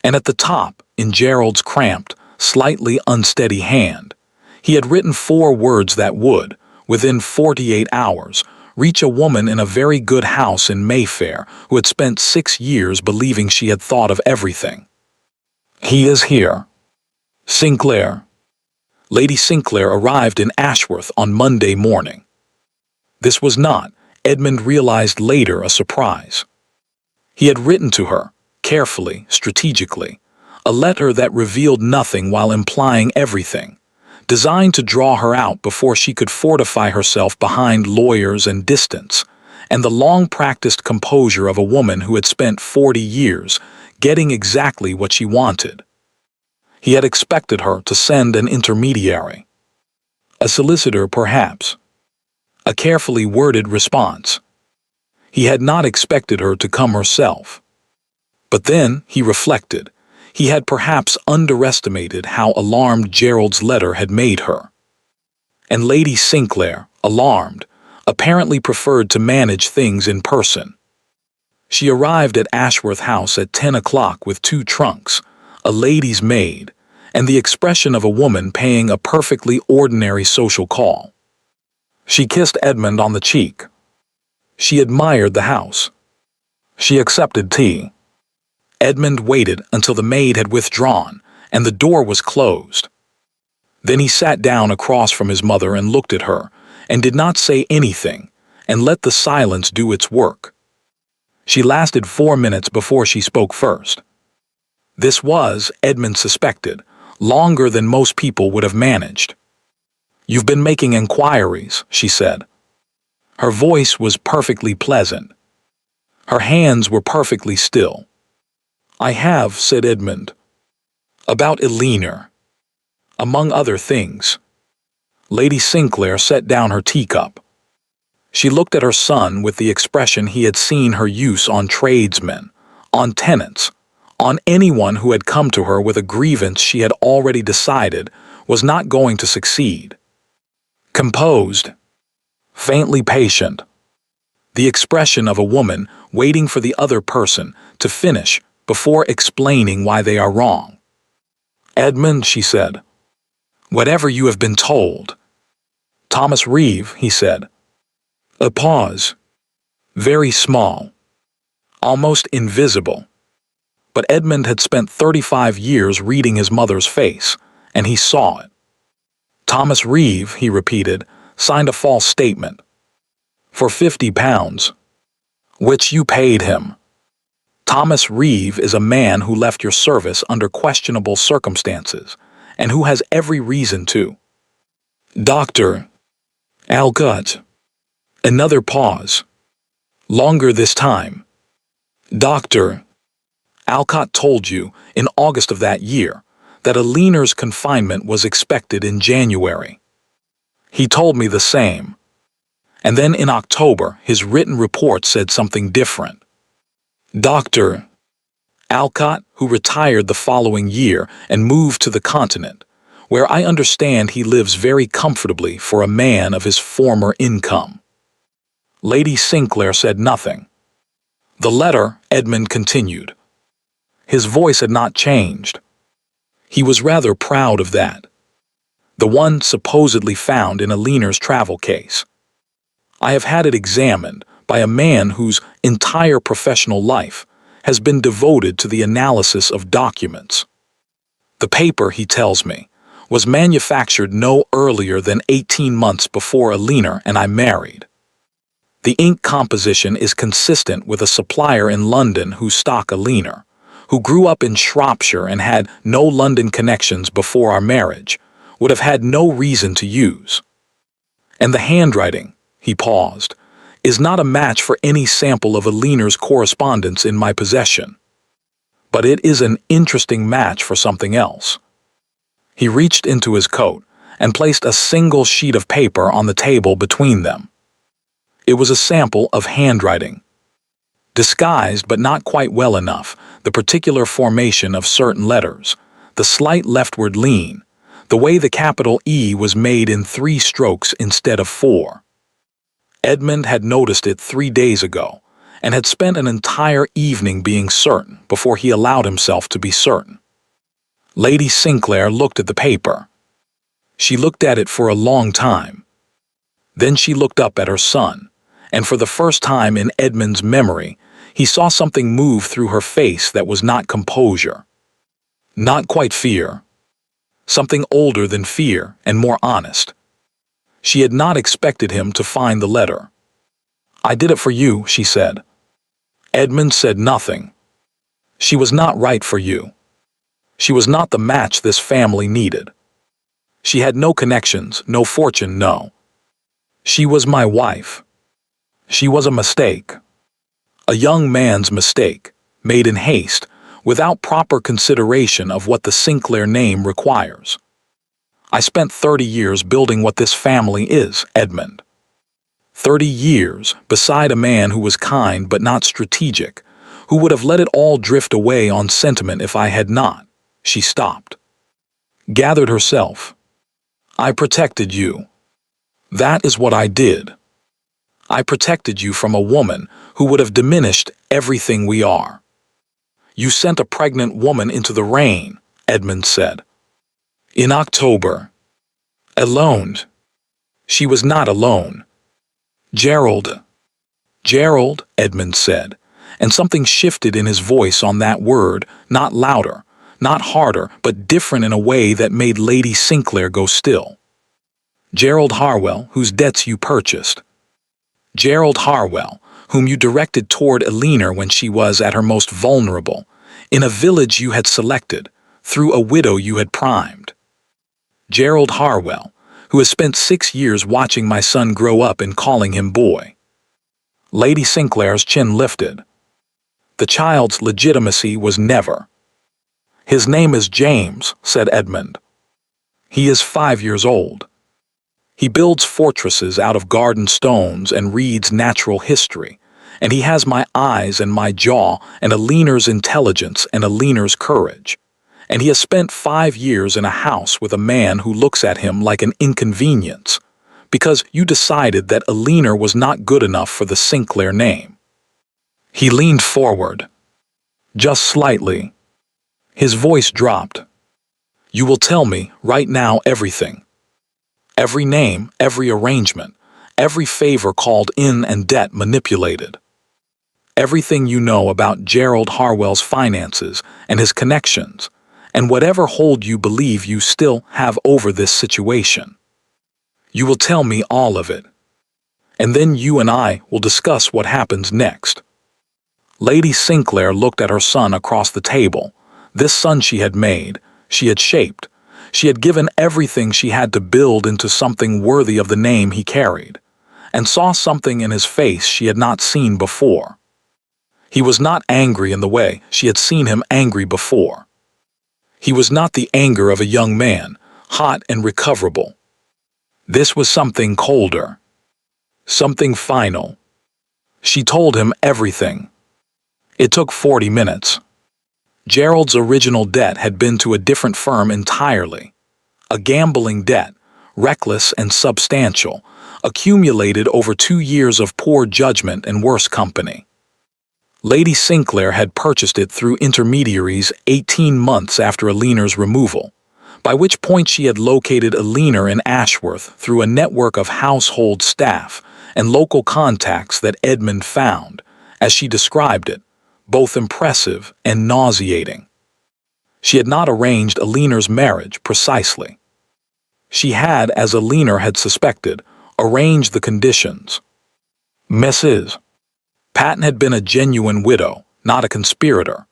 And at the top, in Gerald's cramped, slightly unsteady hand, he had written 4 words that would, within 48 hours, reach a woman in a very good house in Mayfair who had spent 6 years believing she had thought of everything. "He is here. Sinclair." Lady Sinclair arrived in Ashworth on Monday morning. This was not, Edmund realized later, a surprise. He had written to her, carefully, strategically, a letter that revealed nothing while implying everything, designed to draw her out before she could fortify herself behind lawyers and distance, and the long-practiced composure of a woman who had spent 40 years getting exactly what she wanted. He had expected her to send an intermediary. A solicitor, perhaps. A carefully worded response. He had not expected her to come herself. But then, he reflected, he had perhaps underestimated how alarmed Gerald's letter had made her. And Lady Sinclair, alarmed, apparently preferred to manage things in person. She arrived at Ashworth House at 10 o'clock with 2 trunks, a lady's maid, and the expression of a woman paying a perfectly ordinary social call. She kissed Edmund on the cheek. She admired the house. She accepted tea. Edmund waited until the maid had withdrawn and the door was closed. Then he sat down across from his mother and looked at her, and did not say anything, and let the silence do its work. She lasted 4 minutes before she spoke first. This was, Edmund suspected, longer than most people would have managed. "You've been making inquiries," she said. Her voice was perfectly pleasant. Her hands were perfectly still. "I have," said Edmund. "About Eleanor. Among other things." Lady Sinclair set down her teacup. She looked at her son with the expression he had seen her use on tradesmen, on tenants, on anyone who had come to her with a grievance she had already decided was not going to succeed. Composed, faintly patient. The expression of a woman waiting for the other person to finish before explaining why they are wrong. "Edmund," she said, "whatever you have been told." "Thomas Reeve," he said. A pause. Very small. Almost invisible. But Edmund had spent 35 years reading his mother's face, and he saw it. "Thomas Reeve," he repeated, "signed a false statement. For £50. Which you paid him. Thomas Reeve is a man who left your service under questionable circumstances, and who has every reason to." "Dr. Alcott." Another pause. Longer this time. "Dr. Alcott told you, in August of that year, that Eleanor's confinement was expected in January. He told me the same. And then in October, his written report said something different. Dr. Alcott, who retired the following year and moved to the continent, where I understand he lives very comfortably for a man of his former income." Lady Sinclair said nothing. "The letter," Edmund continued. His voice had not changed. He was rather proud of that. "The one supposedly found in Eleanor's travel case. I have had it examined by a man whose entire professional life has been devoted to the analysis of documents. The paper, he tells me, was manufactured no earlier than 18 months before Eleanor and I married. The ink composition is consistent with a supplier in London whose stock Eleanor, who grew up in Shropshire and had no London connections before our marriage, would have had no reason to use. And the handwriting," he paused, "is not a match for any sample of Eleanor's correspondence in my possession. But it is an interesting match for something else." He reached into his coat and placed a single sheet of paper on the table between them. It was a sample of handwriting. Disguised but not quite well enough, the particular formation of certain letters, the slight leftward lean, the way the capital E was made in 3 strokes instead of 4. Edmund had noticed it 3 days ago, and had spent an entire evening being certain before he allowed himself to be certain. Lady Sinclair looked at the paper. She looked at it for a long time. Then she looked up at her son, and for the first time in Edmund's memory, he saw something move through her face that was not composure. Not quite fear. Something older than fear and more honest. She had not expected him to find the letter. "I did it for you," she said. Edmund said nothing. "She was not right for you. She was not the match this family needed. She had no connections, no fortune, no. She was my wife. She was a mistake. A young man's mistake, made in haste, without proper consideration of what the Sinclair name requires. I spent 30 years building what this family is, Edmund. 30 years beside a man who was kind but not strategic, who would have let it all drift away on sentiment if I had not. She stopped. Gathered herself. I protected you. That is what I did. I protected you from a woman who would have diminished everything we are. You sent a pregnant woman into the rain, Edmund said. In October. Alone. She was not alone. Gerald. Gerald, Edmund said, and something shifted in his voice on that word, not louder, not harder, but different in a way that made Lady Sinclair go still. Gerald Harwell, whose debts you purchased. Gerald Harwell, whom you directed toward Eleanor when she was at her most vulnerable, in a village you had selected, through a widow you had primed. Gerald Harwell, who has spent 6 years watching my son grow up and calling him boy. Lady Sinclair's chin lifted. The child's legitimacy was never. His name is James, said Edmund. He is 5 years old. He builds fortresses out of garden stones and reads natural history, and he has my eyes and my jaw and Eleanor's intelligence and Eleanor's courage. And he has spent 5 years in a house with a man who looks at him like an inconvenience, because you decided that Eleanor was not good enough for the Sinclair name. He leaned forward. Just slightly. His voice dropped. You will tell me, right now, everything. Every name, every arrangement, every favor called in and debt manipulated. Everything you know about Gerald Harwell's finances and his connections, and whatever hold you believe you still have over this situation. You will tell me all of it. And then you and I will discuss what happens next. Lady Sinclair looked at her son across the table. This son she had made, she had shaped. She had given everything she had to build into something worthy of the name he carried, and saw something in his face she had not seen before. He was not angry in the way she had seen him angry before. He was not the anger of a young man, hot and recoverable. This was something colder. Something final. She told him everything. It took 40 minutes. Gerald's original debt had been to a different firm entirely. A gambling debt, reckless and substantial, accumulated over 2 years of poor judgment and worse company. Lady Sinclair had purchased it through intermediaries 18 months after Eleanor's removal, by which point she had located Eleanor in Ashworth through a network of household staff and local contacts that Edmund found, as she described it, both impressive and nauseating. She had not arranged Eleanor's marriage precisely. She had, as Eleanor had suspected, arranged the conditions. Mrs. Patton had been a genuine widow, not a conspirator,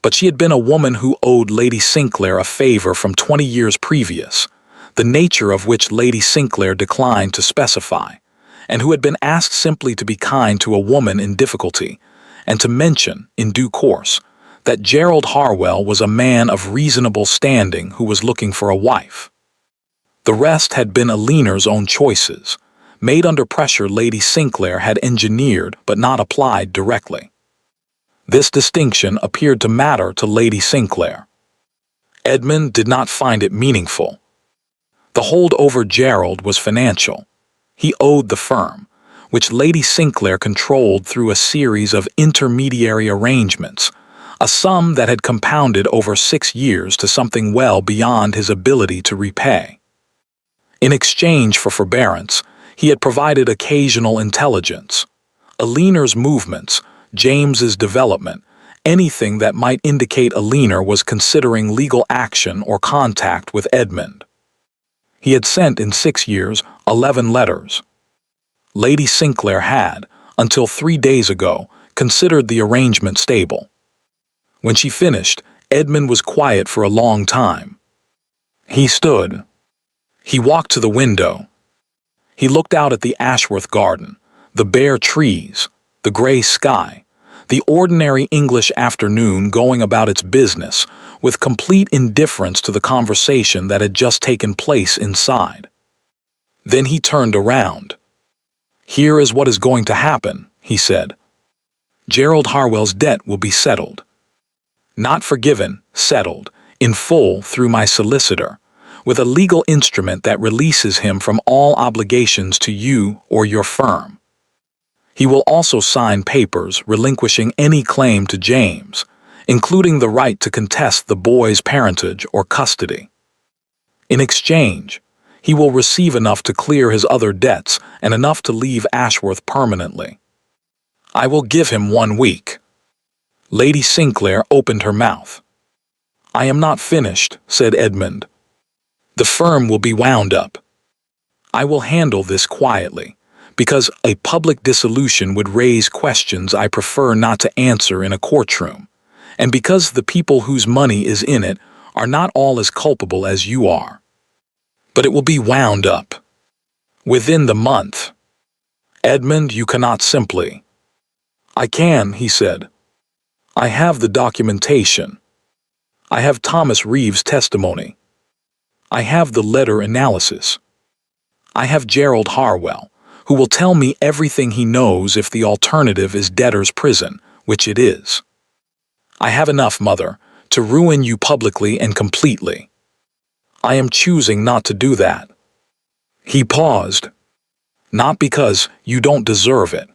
but she had been a woman who owed Lady Sinclair a favor from 20 years previous, the nature of which Lady Sinclair declined to specify, and who had been asked simply to be kind to a woman in difficulty, and to mention, in due course, that Gerald Harwell was a man of reasonable standing who was looking for a wife. The rest had been Eleanor's own choices, made under pressure Lady Sinclair had engineered but not applied directly. This distinction appeared to matter to Lady Sinclair. Edmund did not find it meaningful. The hold over Gerald was financial. He owed the firm, which Lady Sinclair controlled through a series of intermediary arrangements, a sum that had compounded over 6 years to something well beyond his ability to repay. In exchange for forbearance, he had provided occasional intelligence. Eleanor's movements, James's development, anything that might indicate Eleanor was considering legal action or contact with Edmund. He had sent in 6 years 11 letters. Lady Sinclair had, until 3 days ago, considered the arrangement stable. When she finished, Edmund was quiet for a long time. He stood. He walked to the window. He looked out at the Ashworth garden, The bare trees, the grey sky, the ordinary English afternoon going about its business with complete indifference to the conversation that had just taken place inside. Then he turned around. "Here is what is going to happen," he said. "Gerald Harwell's debt will be settled. Not forgiven, settled, in full through my solicitor, with a legal instrument that releases him from all obligations to you or your firm. He will also sign papers relinquishing any claim to James, including the right to contest the boy's parentage or custody. In exchange, he will receive enough to clear his other debts and enough to leave Ashworth permanently. I will give him 1 week." Lady Sinclair opened her mouth. "I am not finished," said Edmund. "The firm will be wound up. I will handle this quietly, because a public dissolution would raise questions I prefer not to answer in a courtroom, and because the people whose money is in it are not all as culpable as you are. But it will be wound up. Within the month. Edmund, you cannot simply—" "I can," he said. "I have the documentation. I have Thomas Reeves' testimony. I have the letter analysis. I have Gerald Harwell, who will tell me everything he knows if the alternative is debtor's prison, which it is. I have enough, Mother, to ruin you publicly and completely. I am choosing not to do that." He paused. "Not because you don't deserve it,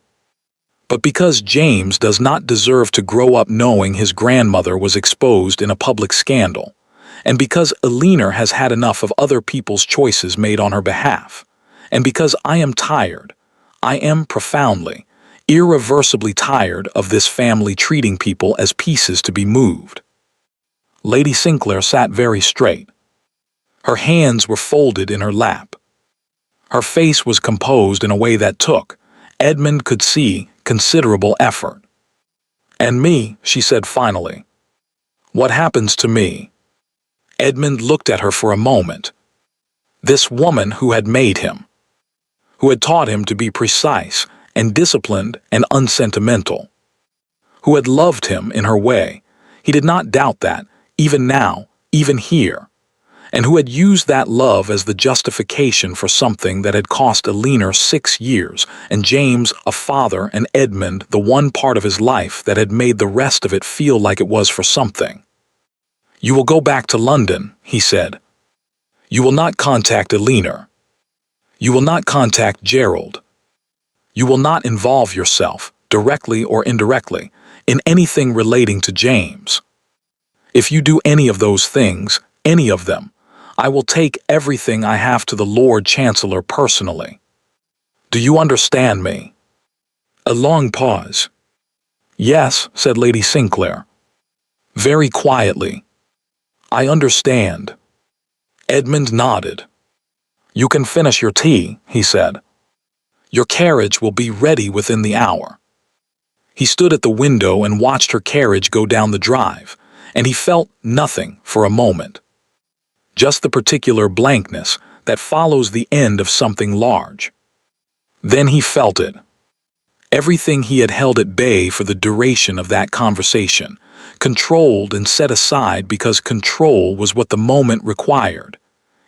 but because James does not deserve to grow up knowing his grandmother was exposed in a public scandal, and because Eleanor has had enough of other people's choices made on her behalf, and because I am tired, I am profoundly, irreversibly tired of this family treating people as pieces to be moved." Lady Sinclair sat very straight. Her hands were folded in her lap. Her face was composed in a way that took, Edmund could see, considerable effort. "And me," she said finally. "What happens to me?" Edmund looked at her for a moment. This woman who had made him, who had taught him to be precise and disciplined and unsentimental, who had loved him in her way, he did not doubt that, even now, even here, and who had used that love as the justification for something that had cost Eleanor 6 years, and James a father, and Edmund the one part of his life that had made the rest of it feel like it was for something. "You will go back to London," he said. "You will not contact Eleanor. You will not contact Gerald. You will not involve yourself, directly or indirectly, in anything relating to James. If you do any of those things, any of them, I will take everything I have to the Lord Chancellor personally. Do you understand me?" A long pause. "Yes," said Lady Sinclair. Very quietly. "I understand." Edmund nodded. "You can finish your tea," he said. "Your carriage will be ready within the hour." He stood at the window and watched her carriage go down the drive, and he felt nothing for a moment. Just the particular blankness that follows the end of something large. Then he felt it. Everything he had held at bay for the duration of that conversation, controlled and set aside because control was what the moment required.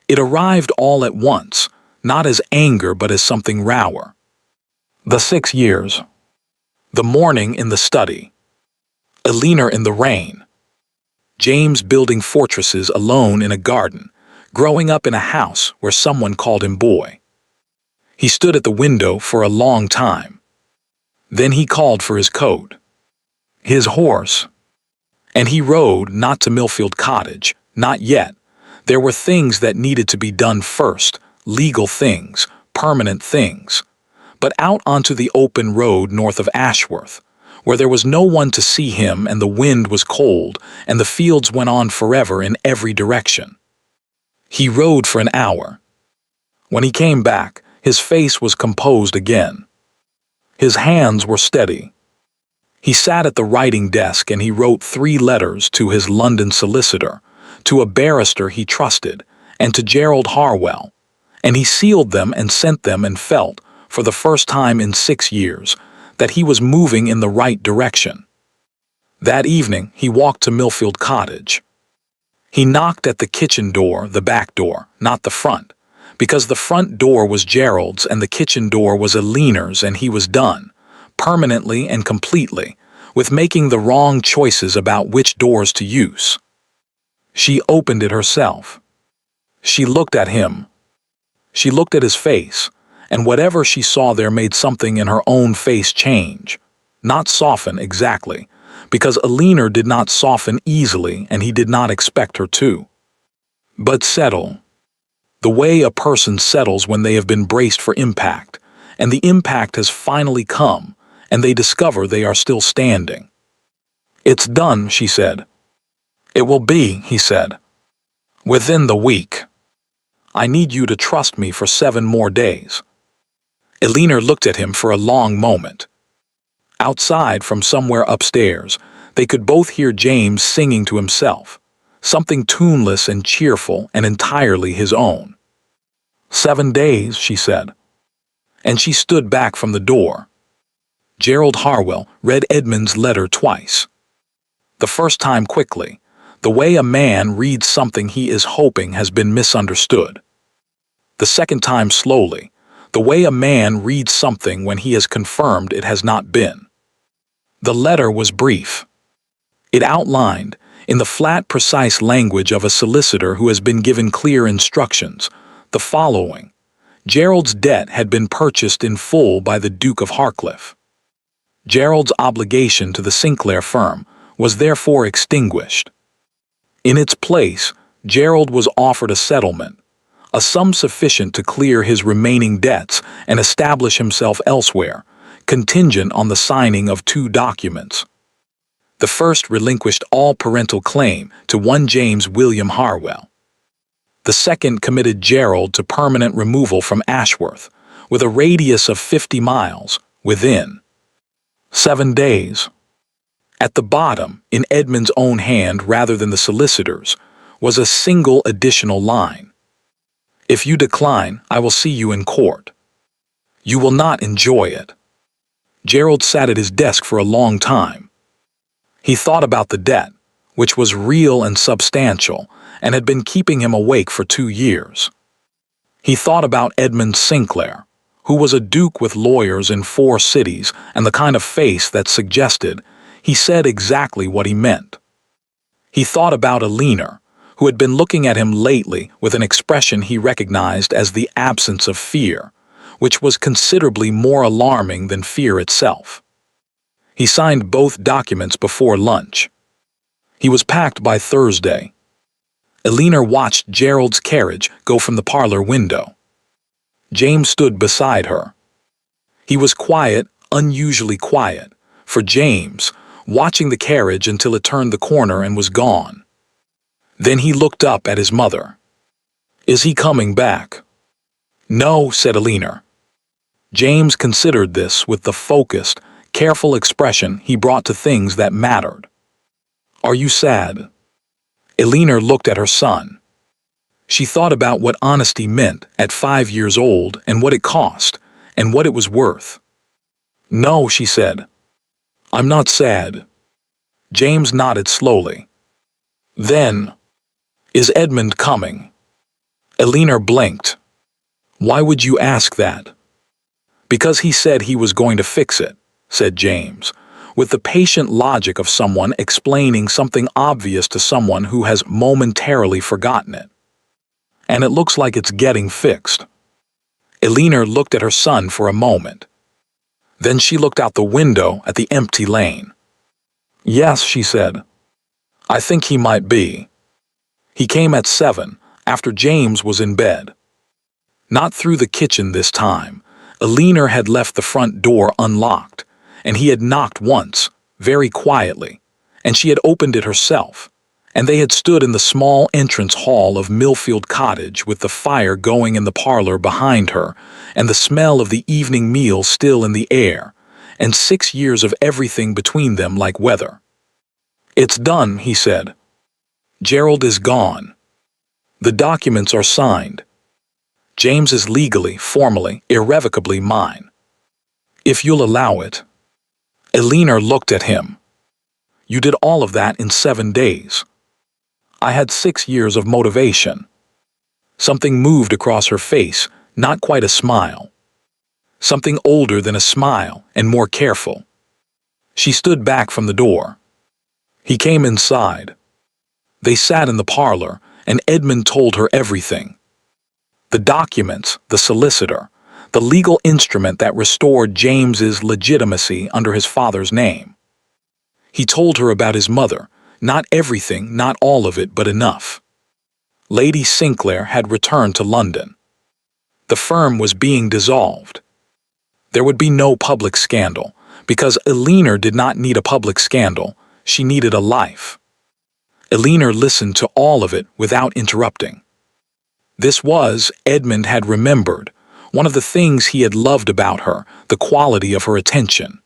It arrived all at once, not as anger but as something rawer. The 6 years. The morning in the study. Eleanor in the rain. James building fortresses alone in a garden, growing up in a house where someone called him boy. He stood at the window for a long time. Then he called for his coat. His horse. And he rode not to Millfield Cottage, not yet. There were things that needed to be done first, legal things, permanent things. But out onto the open road north of Ashworth, where there was no one to see him and the wind was cold and the fields went on forever in every direction. He rode for an hour. When he came back, his face was composed again. His hands were steady. He sat at the writing desk and he wrote 3 letters to his London solicitor, to a barrister he trusted, and to Gerald Harwell, and he sealed them and sent them and felt, for the first time in 6 years, that he was moving in the right direction. That evening, he walked to Millfield Cottage. He knocked at the kitchen door, the back door, not the front, because the front door was Gerald's and the kitchen door was Eleanor's, and he was done, permanently and completely, with making the wrong choices about which doors to use. She opened it herself. She looked at him. She looked at his face, and whatever she saw there made something in her own face change. Not soften exactly, because Eleanor did not soften easily and he did not expect her to. But settle. The way a person settles when they have been braced for impact, and the impact has finally come, and they discover they are still standing. "It's done," she said. "It will be," he said. "Within the week. I need you to trust me for 7 more days." Eleanor looked at him for a long moment. Outside, from somewhere upstairs, they could both hear James singing to himself, something tuneless and cheerful and entirely his own. "7 days," she said. And she stood back from the door. Gerald Harwell read Edmund's letter twice. The first time quickly, the way a man reads something he is hoping has been misunderstood. The second time slowly, the way a man reads something when he has confirmed it has not been. The letter was brief. It outlined, in the flat, precise language of a solicitor who has been given clear instructions, the following: Gerald's debt had been purchased in full by the Duke of Harcliffe. Gerald's obligation to the Sinclair firm was therefore extinguished. In its place, Gerald was offered a settlement, a sum sufficient to clear his remaining debts and establish himself elsewhere, contingent on the signing of 2 documents. The first relinquished all parental claim to one James William Harwell. The second committed Gerald to permanent removal from Ashworth, with a radius of 50 miles, within 7 days. At the bottom, in Edmund's own hand rather than the solicitor's, was a single additional line: "If you decline, I will see you in court. You will not enjoy it." Gerald sat at his desk for a long time. He thought about the debt, which was real and substantial, and had been keeping him awake for 2 years. He thought about Edmund Sinclair, who was a duke with lawyers in 4 cities and the kind of face that suggested he said exactly what he meant. He thought about Eleanor, who had been looking at him lately with an expression he recognized as the absence of fear, which was considerably more alarming than fear itself. He signed both documents before lunch. He was packed by Thursday. Eleanor watched Gerald's carriage go from the parlor window. James stood beside her. He was quiet, unusually quiet, for James, watching the carriage until it turned the corner and was gone. Then he looked up at his mother. "Is he coming back?" "No," said Eleanor. James considered this with the focused, careful expression he brought to things that mattered. "Are you sad?" Eleanor looked at her son. She thought about what honesty meant at 5 years old and what it cost and what it was worth. "No," she said. "I'm not sad." James nodded slowly. "Then, is Edmund coming?" Eleanor blinked. "Why would you ask that?" "Because he said he was going to fix it," said James, with the patient logic of someone explaining something obvious to someone who has momentarily forgotten it. "And it looks like it's getting fixed." Eleanor looked at her son for a moment. Then she looked out the window at the empty lane. "Yes," she said. "I think he might be. He came at 7, after James was in bed." Not through the kitchen this time. Eleanor had left the front door unlocked, and he had knocked once, very quietly, and she had opened it herself, and they had stood in the small entrance hall of Millfield Cottage with the fire going in the parlor behind her, and the smell of the evening meal still in the air, and 6 years of everything between them like weather. "It's done," he said. "Gerald is gone. The documents are signed." James is legally, formally, irrevocably mine. If you'll allow it. Eleanor looked at him. You did all of that in 7 days. I had 6 years of motivation. Something moved across her face, not quite a smile. Something older than a smile and more careful. She stood back from the door. He came inside. They sat in the parlor, and Edmund told her everything. The documents, the solicitor, the legal instrument that restored James's legitimacy under his father's name. He told her about his mother, not everything, not all of it, but enough. Lady Sinclair had returned to London. The firm was being dissolved. There would be no public scandal, because Eleanor did not need a public scandal, she needed a life. Eleanor listened to all of it without interrupting. This was, Edmund had remembered, one of the things he had loved about her, the quality of her attention.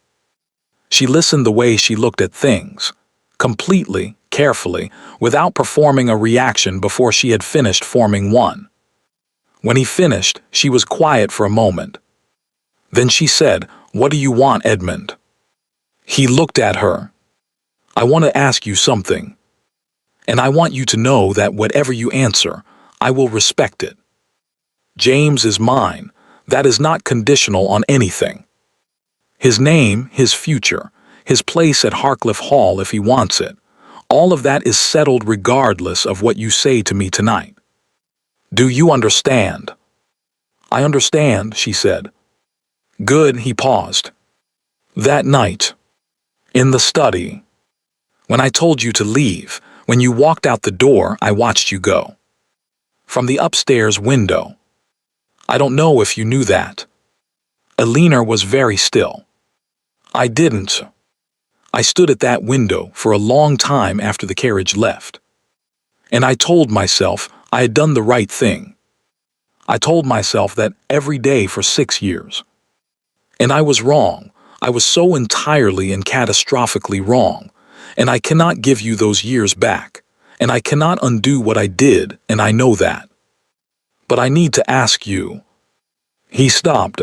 She listened the way she looked at things, completely, carefully, without performing a reaction before she had finished forming one. When he finished, she was quiet for a moment. Then she said, "What do you want, Edmund?" He looked at her. "I want to ask you something. And I want you to know that whatever you answer, I will respect it. James is mine. That is not conditional on anything. His name, his future, his place at Harcliffe Hall if he wants it, all of that is settled regardless of what you say to me tonight. Do you understand?" "I understand," she said. "Good," he paused. "That night, in the study, when I told you to leave, when you walked out the door, I watched you go. From the upstairs window. I don't know if you knew that." Eleanor was very still. "I didn't. I stood at that window for a long time after the carriage left. And I told myself I had done the right thing. I told myself that every day for 6 years. And I was wrong. I was so entirely and catastrophically wrong. And I cannot give you those years back. And I cannot undo what I did, and I know that. But I need to ask you." He stopped,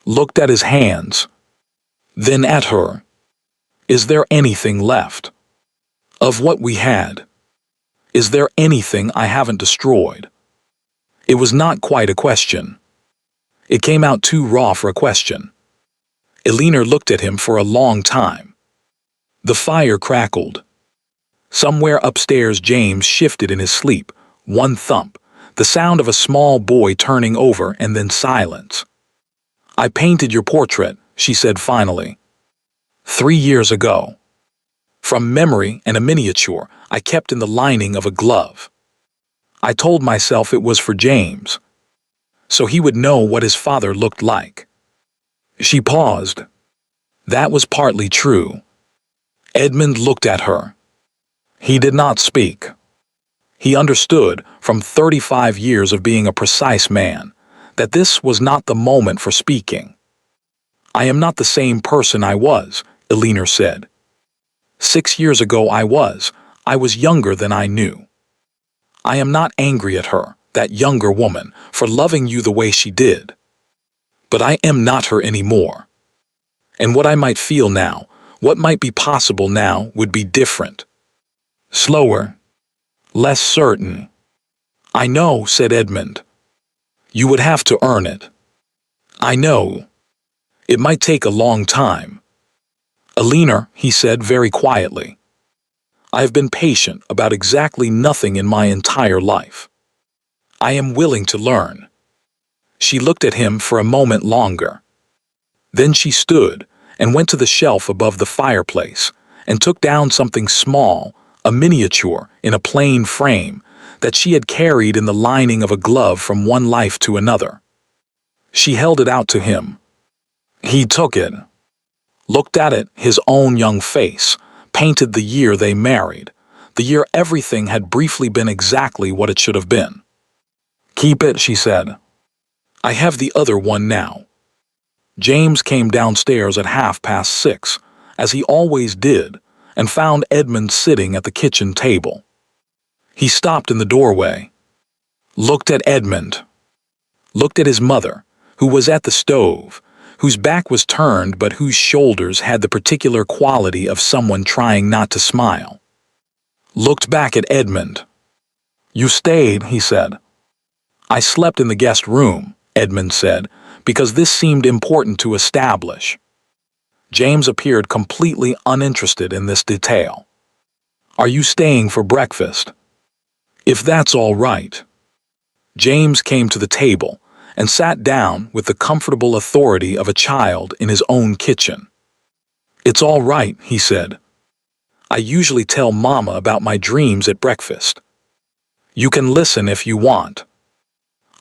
looked at his hands, then at her. "Is there anything left? Of what we had? Is there anything I haven't destroyed?" It was not quite a question. It came out too raw for a question. Eleanor looked at him for a long time. The fire crackled. Somewhere upstairs James shifted in his sleep, one thump, the sound of a small boy turning over and then silence. "I painted your portrait," she said finally. 3 years ago. From memory and a miniature I kept in the lining of a glove. I told myself it was for James, so he would know what his father looked like." She paused. That was partly true. Edmund looked at her. He did not speak. He understood, from 35 years of being a precise man, that this was not the moment for speaking. "I am not the same person I was," Eleanor said. 6 years ago I was younger than I knew. I am not angry at her, that younger woman, for loving you the way she did. But I am not her anymore. And what I might feel now, what might be possible now, would be different. Slower. Less certain." "I know," said Edmund. "You would have to earn it." "I know. It might take a long time." "Eleanor," he said very quietly, "I have been patient about exactly nothing in my entire life. I am willing to learn." She looked at him for a moment longer. Then she stood and went to the shelf above the fireplace and took down something small, a miniature in a plain frame that she had carried in the lining of a glove from one life to another. She held it out to him. He took it, looked at it, his own young face, painted the year they married, the year everything had briefly been exactly what it should have been. "Keep it," she said. "I have the other one now." James came downstairs at 6:30, as he always did, and found Edmund sitting at the kitchen table. He stopped in the doorway, looked at Edmund. looked at his mother, who was at the stove, whose back was turned but whose shoulders had the particular quality of someone trying not to smile. Looked back at Edmund. "You stayed," he said. "I slept in the guest room," Edmund said, because this seemed important to establish. James appeared completely uninterested in this detail. "Are you staying for breakfast?" "If that's all right." James came to the table and sat down with the comfortable authority of a child in his own kitchen. "It's all right," he said. "I usually tell Mama about my dreams at breakfast. You can listen if you want."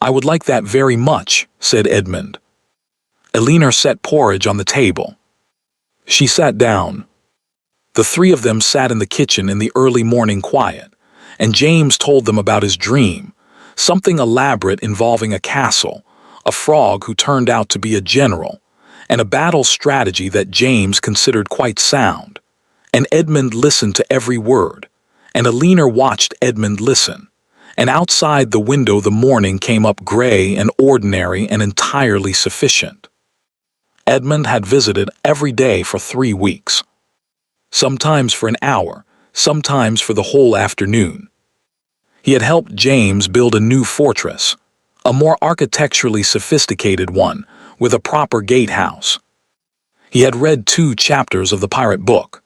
"I would like that very much," said Edmund. Elinor set porridge on the table. She sat down. The three of them sat in the kitchen in the early morning quiet, and James told them about his dream, something elaborate involving a castle, a frog who turned out to be a general, and a battle strategy that James considered quite sound. And Edmund listened to every word, and Elinor watched Edmund listen, and outside the window the morning came up gray and ordinary and entirely sufficient. Edmund had visited every day for 3 weeks, sometimes for an hour, sometimes for the whole afternoon. He had helped James build a new fortress, a more architecturally sophisticated one, with a proper gatehouse. He had read 2 chapters of the pirate book.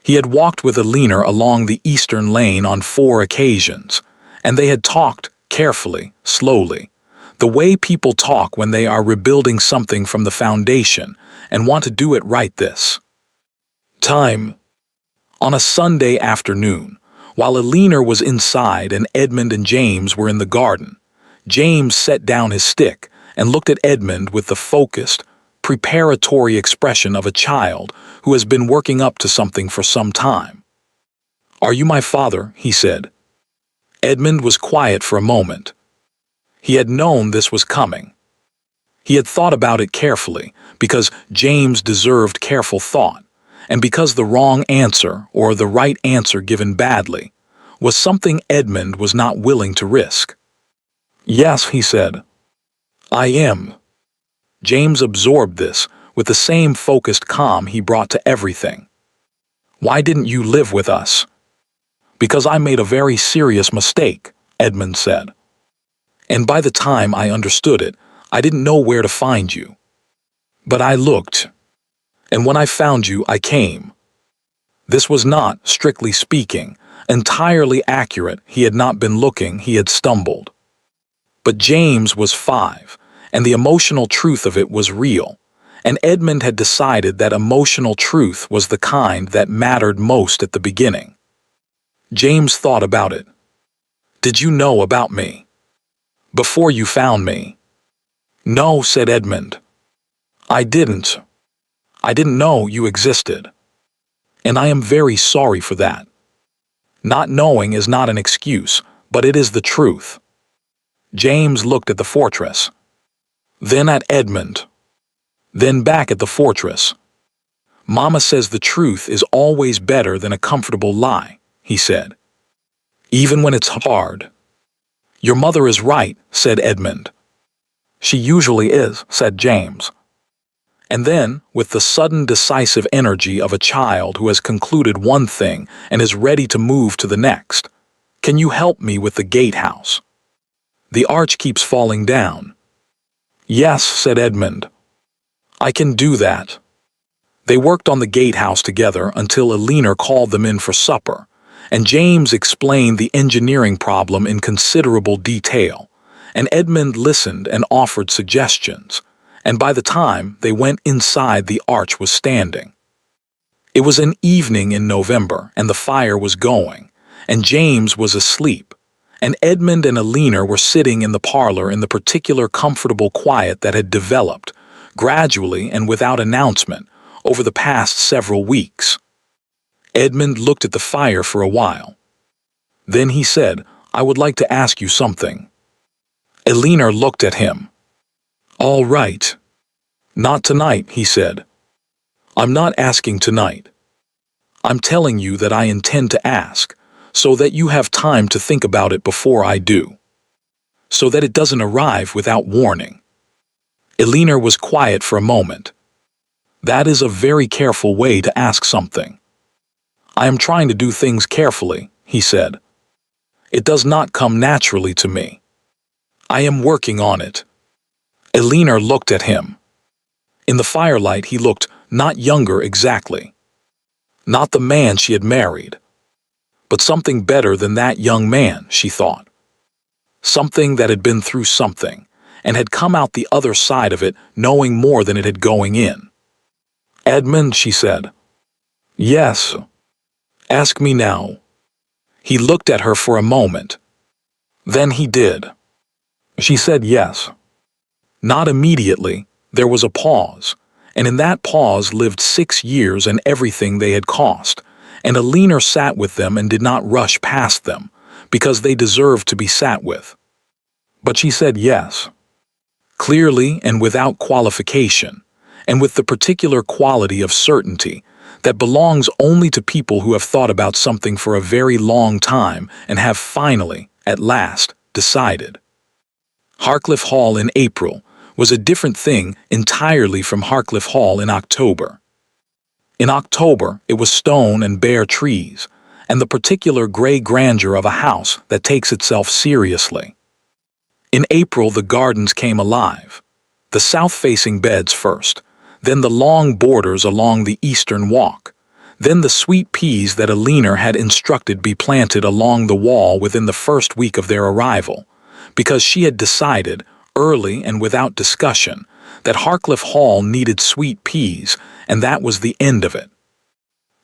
He had walked with Elinor along the eastern lane on 4 occasions, and they had talked carefully, slowly, the way people talk when they are rebuilding something from the foundation and want to do it right this time. On a Sunday afternoon, while Elinor was inside and Edmund and James were in the garden, James set down his stick and looked at Edmund with the focused, preparatory expression of a child who has been working up to something for some time. "Are you my father?" he said. Edmund was quiet for a moment. He had known this was coming. He had thought about it carefully, because James deserved careful thought, and because the wrong answer, or the right answer given badly, was something Edmund was not willing to risk. "Yes," he said. "I am." James absorbed this with the same focused calm he brought to everything. "Why didn't you live with us?" "Because I made a very serious mistake," Edmund said. "And by the time I understood it, I didn't know where to find you. But I looked. And when I found you, I came." This was not, strictly speaking, entirely accurate. He had not been looking, he had stumbled. But James was 5, and the emotional truth of it was real, and Edmund had decided that emotional truth was the kind that mattered most at the beginning. James thought about it. "Did you know about me before you found me?" "No," said Edmund. I didn't know you existed. And I am very sorry for that. Not knowing is not an excuse, but it is the truth." James looked at the fortress, then at Edmund, then back at the fortress. "Mama says the truth is always better than a comfortable lie," he said. "Even when it's hard." "Your mother is right," said Edmund. "She usually is," said James. And then, with the sudden decisive energy of a child who has concluded one thing and is ready to move to the next, "Can you help me with the gatehouse? The arch keeps falling down." "Yes," said Edmund. "I can do that." They worked on the gatehouse together until Elinor called them in for supper, and James explained the engineering problem in considerable detail, and Edmund listened and offered suggestions, and by the time they went inside the arch was standing. It was an evening in November, and the fire was going, and James was asleep, and Edmund and Elinor were sitting in the parlor in the particular comfortable quiet that had developed, gradually and without announcement, over the past several weeks. Edmund looked at the fire for a while. Then he said, "I would like to ask you something." Elinor looked at him. "All right." "Not tonight," he said. "I'm not asking tonight. I'm telling you that I intend to ask, so that you have time to think about it before I do." so that it doesn't arrive without warning. Elinor was quiet for a moment. That is a very careful way to ask something. I am trying to do things carefully, he said. It does not come naturally to me. I am working on it. Elinor looked at him. In the firelight he looked not younger exactly. Not the man she had married. But something better than that young man, she thought. Something that had been through something, and had come out the other side of it knowing more than it had going in. Edmund, she said. Yes. Ask me now. He looked at her for a moment. Then he did. She said yes. Not immediately. There was a pause, and in that pause lived 6 years and everything they had cost, and Elinor sat with them and did not rush past them, because they deserved to be sat with. But she said yes. Clearly and without qualification, and with the particular quality of certainty that belongs only to people who have thought about something for a very long time and have finally, at last, decided. Harcliffe Hall in April was a different thing entirely from Harcliffe Hall in October. In October, it was stone and bare trees, and the particular gray grandeur of a house that takes itself seriously. In April, the gardens came alive. The south-facing beds first, then the long borders along the eastern walk, then the sweet peas that Elinor had instructed be planted along the wall within the first week of their arrival, because she had decided, early and without discussion, that Harcliffe Hall needed sweet peas, and that was the end of it.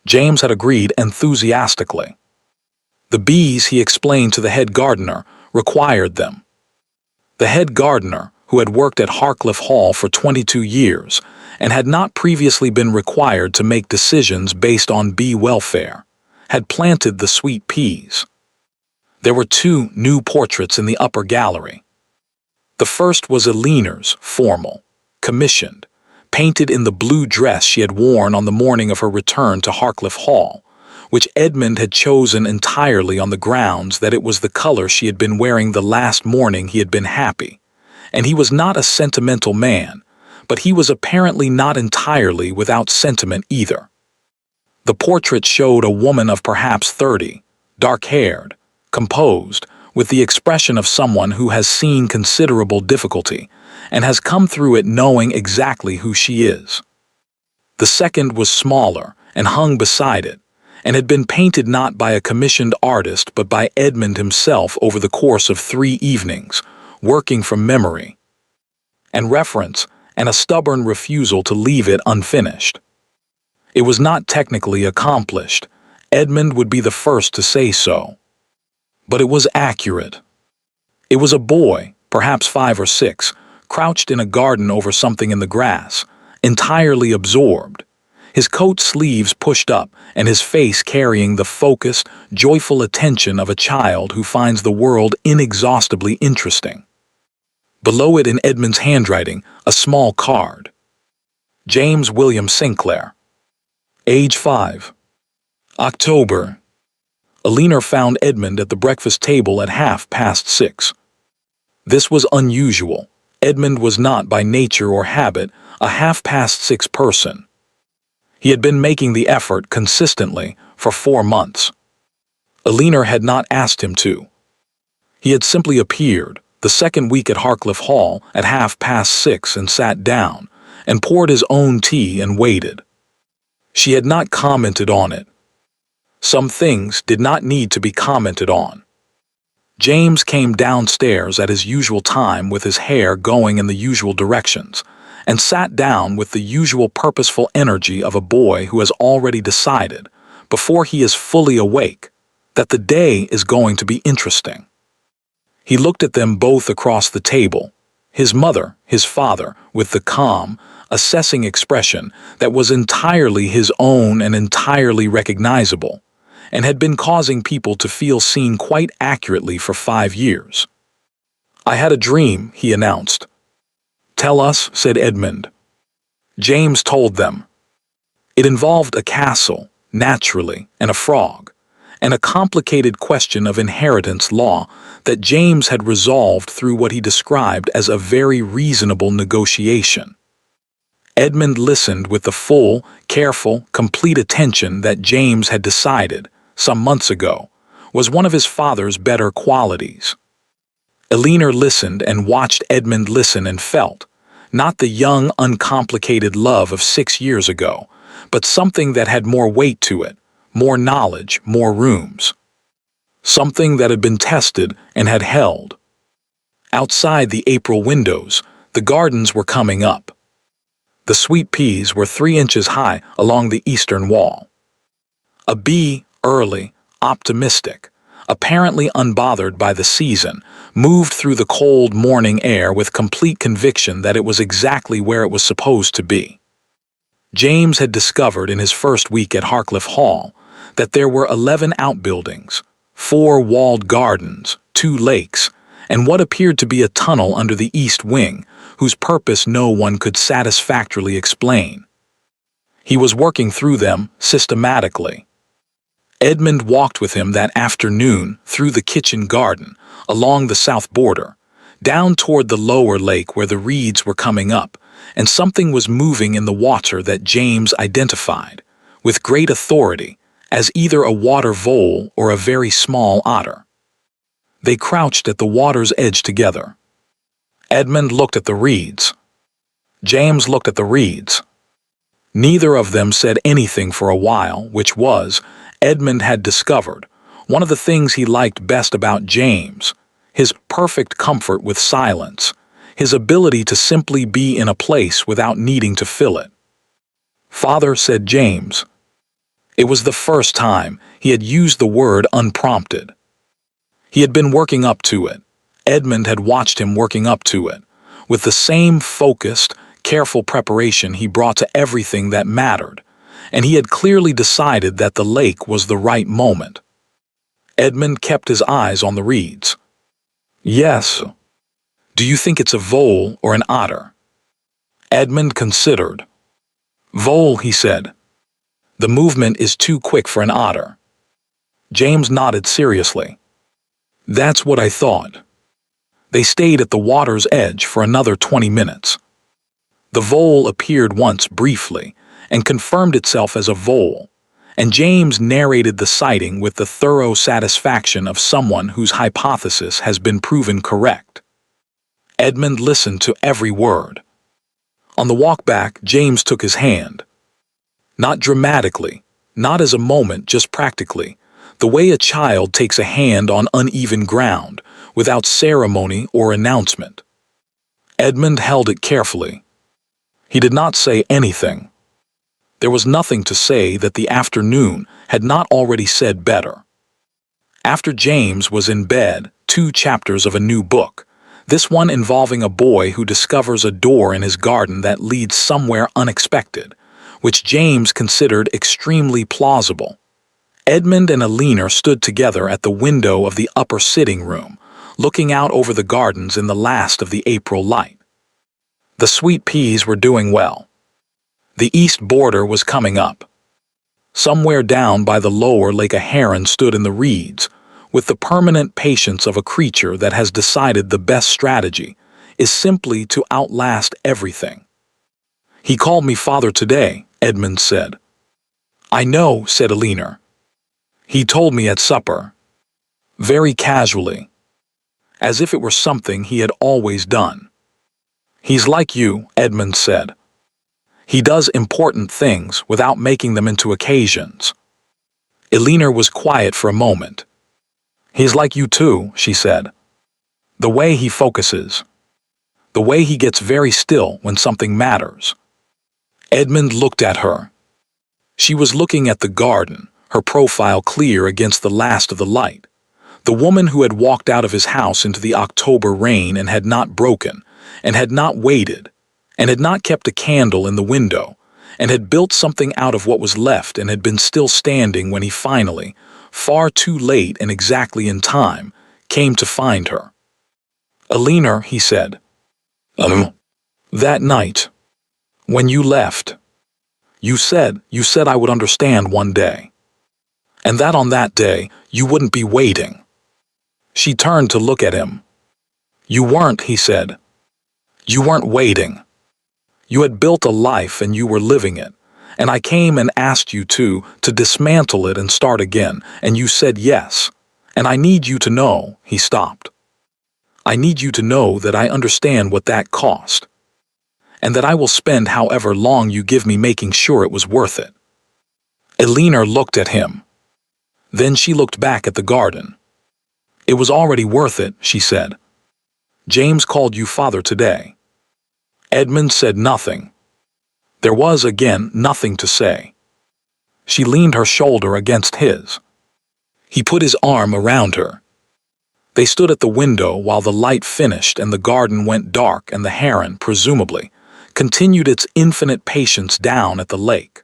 James had agreed enthusiastically. The bees, he explained to the head gardener, required them. The head gardener, who had worked at Harcliffe Hall for 22 years and had not previously been required to make decisions based on bee welfare, had planted the sweet peas. There were 2 new portraits in the upper gallery. The first was Elinor's, formal, commissioned, painted in the blue dress she had worn on the morning of her return to Harcliffe Hall, which Edmund had chosen entirely on the grounds that it was the color she had been wearing the last morning he had been happy, and he was not a sentimental man, but he was apparently not entirely without sentiment either. The portrait showed a woman of perhaps 30, dark-haired, composed, with the expression of someone who has seen considerable difficulty and has come through it knowing exactly who she is. The second was smaller and hung beside it, and had been painted not by a commissioned artist but by Edmund himself over the course of 3 evenings, working from memory and reference and a stubborn refusal to leave it unfinished. It was not technically accomplished. Edmund would be the first to say so. But it was accurate. It was a boy, perhaps 5 or 6, crouched in a garden over something in the grass, entirely absorbed, his coat sleeves pushed up and his face carrying the focused, joyful attention of a child who finds the world inexhaustibly interesting. Below it in Edmund's handwriting, a small card. James William Sinclair. Age 5. October. Elinor found Edmund at the breakfast table at 6:30. This was unusual. Edmund was not by nature or habit a 6:30 person. He had been making the effort consistently for 4 months. Elinor had not asked him to. He had simply appeared, the second week at Harcliffe Hall, at 6:30 and sat down, and poured his own tea and waited. She had not commented on it. Some things did not need to be commented on. James came downstairs at his usual time with his hair going in the usual directions, and sat down with the usual purposeful energy of a boy who has already decided, before he is fully awake, that the day is going to be interesting. He looked at them both across the table, his mother, his father, with the calm, assessing expression that was entirely his own and entirely recognizable, and had been causing people to feel seen quite accurately for 5 years. "I had a dream," he announced. "Tell us," said Edmund. James told them. It involved a castle, naturally, and a frog, and a complicated question of inheritance law that James had resolved through what he described as a very reasonable negotiation. Edmund listened with the full, careful, complete attention that James had decided, some months ago, was one of his father's better qualities. Eleanor listened and watched Edmund listen and felt, not the young, uncomplicated love of 6 years ago, but something that had more weight to it, more knowledge, more rooms. Something that had been tested and had held. Outside the April windows, the gardens were coming up. The sweet peas were 3 inches high along the eastern wall. A bee, early, optimistic, apparently unbothered by the season, moved through the cold morning air with complete conviction that it was exactly where it was supposed to be. James had discovered in his first week at Harcliffe Hall that there were 11 outbuildings, 4 walled gardens, 2 lakes, and what appeared to be a tunnel under the east wing, whose purpose no one could satisfactorily explain. He was working through them systematically. Edmund walked with him that afternoon through the kitchen garden, along the south border, down toward the lower lake where the reeds were coming up, and something was moving in the water that James identified, with great authority, as either a water vole or a very small otter. They crouched at the water's edge together. Edmund looked at the reeds. James looked at the reeds. Neither of them said anything for a while, which was, Edmund had discovered, one of the things he liked best about James, his perfect comfort with silence, his ability to simply be in a place without needing to fill it. "Father," said James. It was the first time he had used the word unprompted. He had been working up to it. Edmund had watched him working up to it, with the same focused, careful preparation he brought to everything that mattered, and he had clearly decided that the lake was the right moment. Edmund kept his eyes on the reeds. "Yes. Do you think it's a vole or an otter?" Edmund considered. "Vole," he said. "The movement is too quick for an otter." James nodded seriously. "That's what I thought." They stayed at the water's edge for another 20 minutes. The vole appeared once briefly and confirmed itself as a vole, and James narrated the sighting with the thorough satisfaction of someone whose hypothesis has been proven correct. Edmund listened to every word. On the walk back, James took his hand. Not dramatically, not as a moment, just practically, the way a child takes a hand on uneven ground, without ceremony or announcement. Edmund held it carefully. He did not say anything. There was nothing to say that the afternoon had not already said better. After James was in bed, 2 chapters of a new book, this one involving a boy who discovers a door in his garden that leads somewhere unexpected, which James considered extremely plausible. Edmund and Eleanor stood together at the window of the upper sitting room, looking out over the gardens in the last of the April light. The sweet peas were doing well. The east border was coming up. Somewhere down by the lower lake a heron stood in the reeds, with the permanent patience of a creature that has decided the best strategy is simply to outlast everything. "He called me father today," Edmund said. "I know," said Eleanor. "He told me at supper." Very casually, as if it were something he had always done. "He's like you," Edmund said. "He does important things without making them into occasions." Eleanor was quiet for a moment. "He's like you too," she said. "The way he focuses. The way he gets very still when something matters." Edmund looked at her. She was looking at the garden, her profile clear against the last of the light. The woman who had walked out of his house into the October rain and had not broken, and had not waited, and had not kept a candle in the window, and had built something out of what was left and had been still standing when he finally, far too late and exactly in time, came to find her. "Eleanor," he said. That night, when you left, you said I would understand one day." and that on that day you wouldn't be waiting. She turned to look at him. You weren't, he said. You weren't waiting. You had built a life and you were living it. And I came and asked you to dismantle it and start again, and you said yes. And I need you to know, he stopped. I need you to know that I understand what that cost, and that I will spend however long you give me making sure it was worth it. Eleanor looked at him. Then she looked back at the garden. It was already worth it, she said. James called you father today. Edmund said nothing. There was, again, nothing to say. She leaned her shoulder against his. He put his arm around her. They stood at the window while the light finished and the garden went dark and the heron, presumably, continued its infinite patience down at the lake.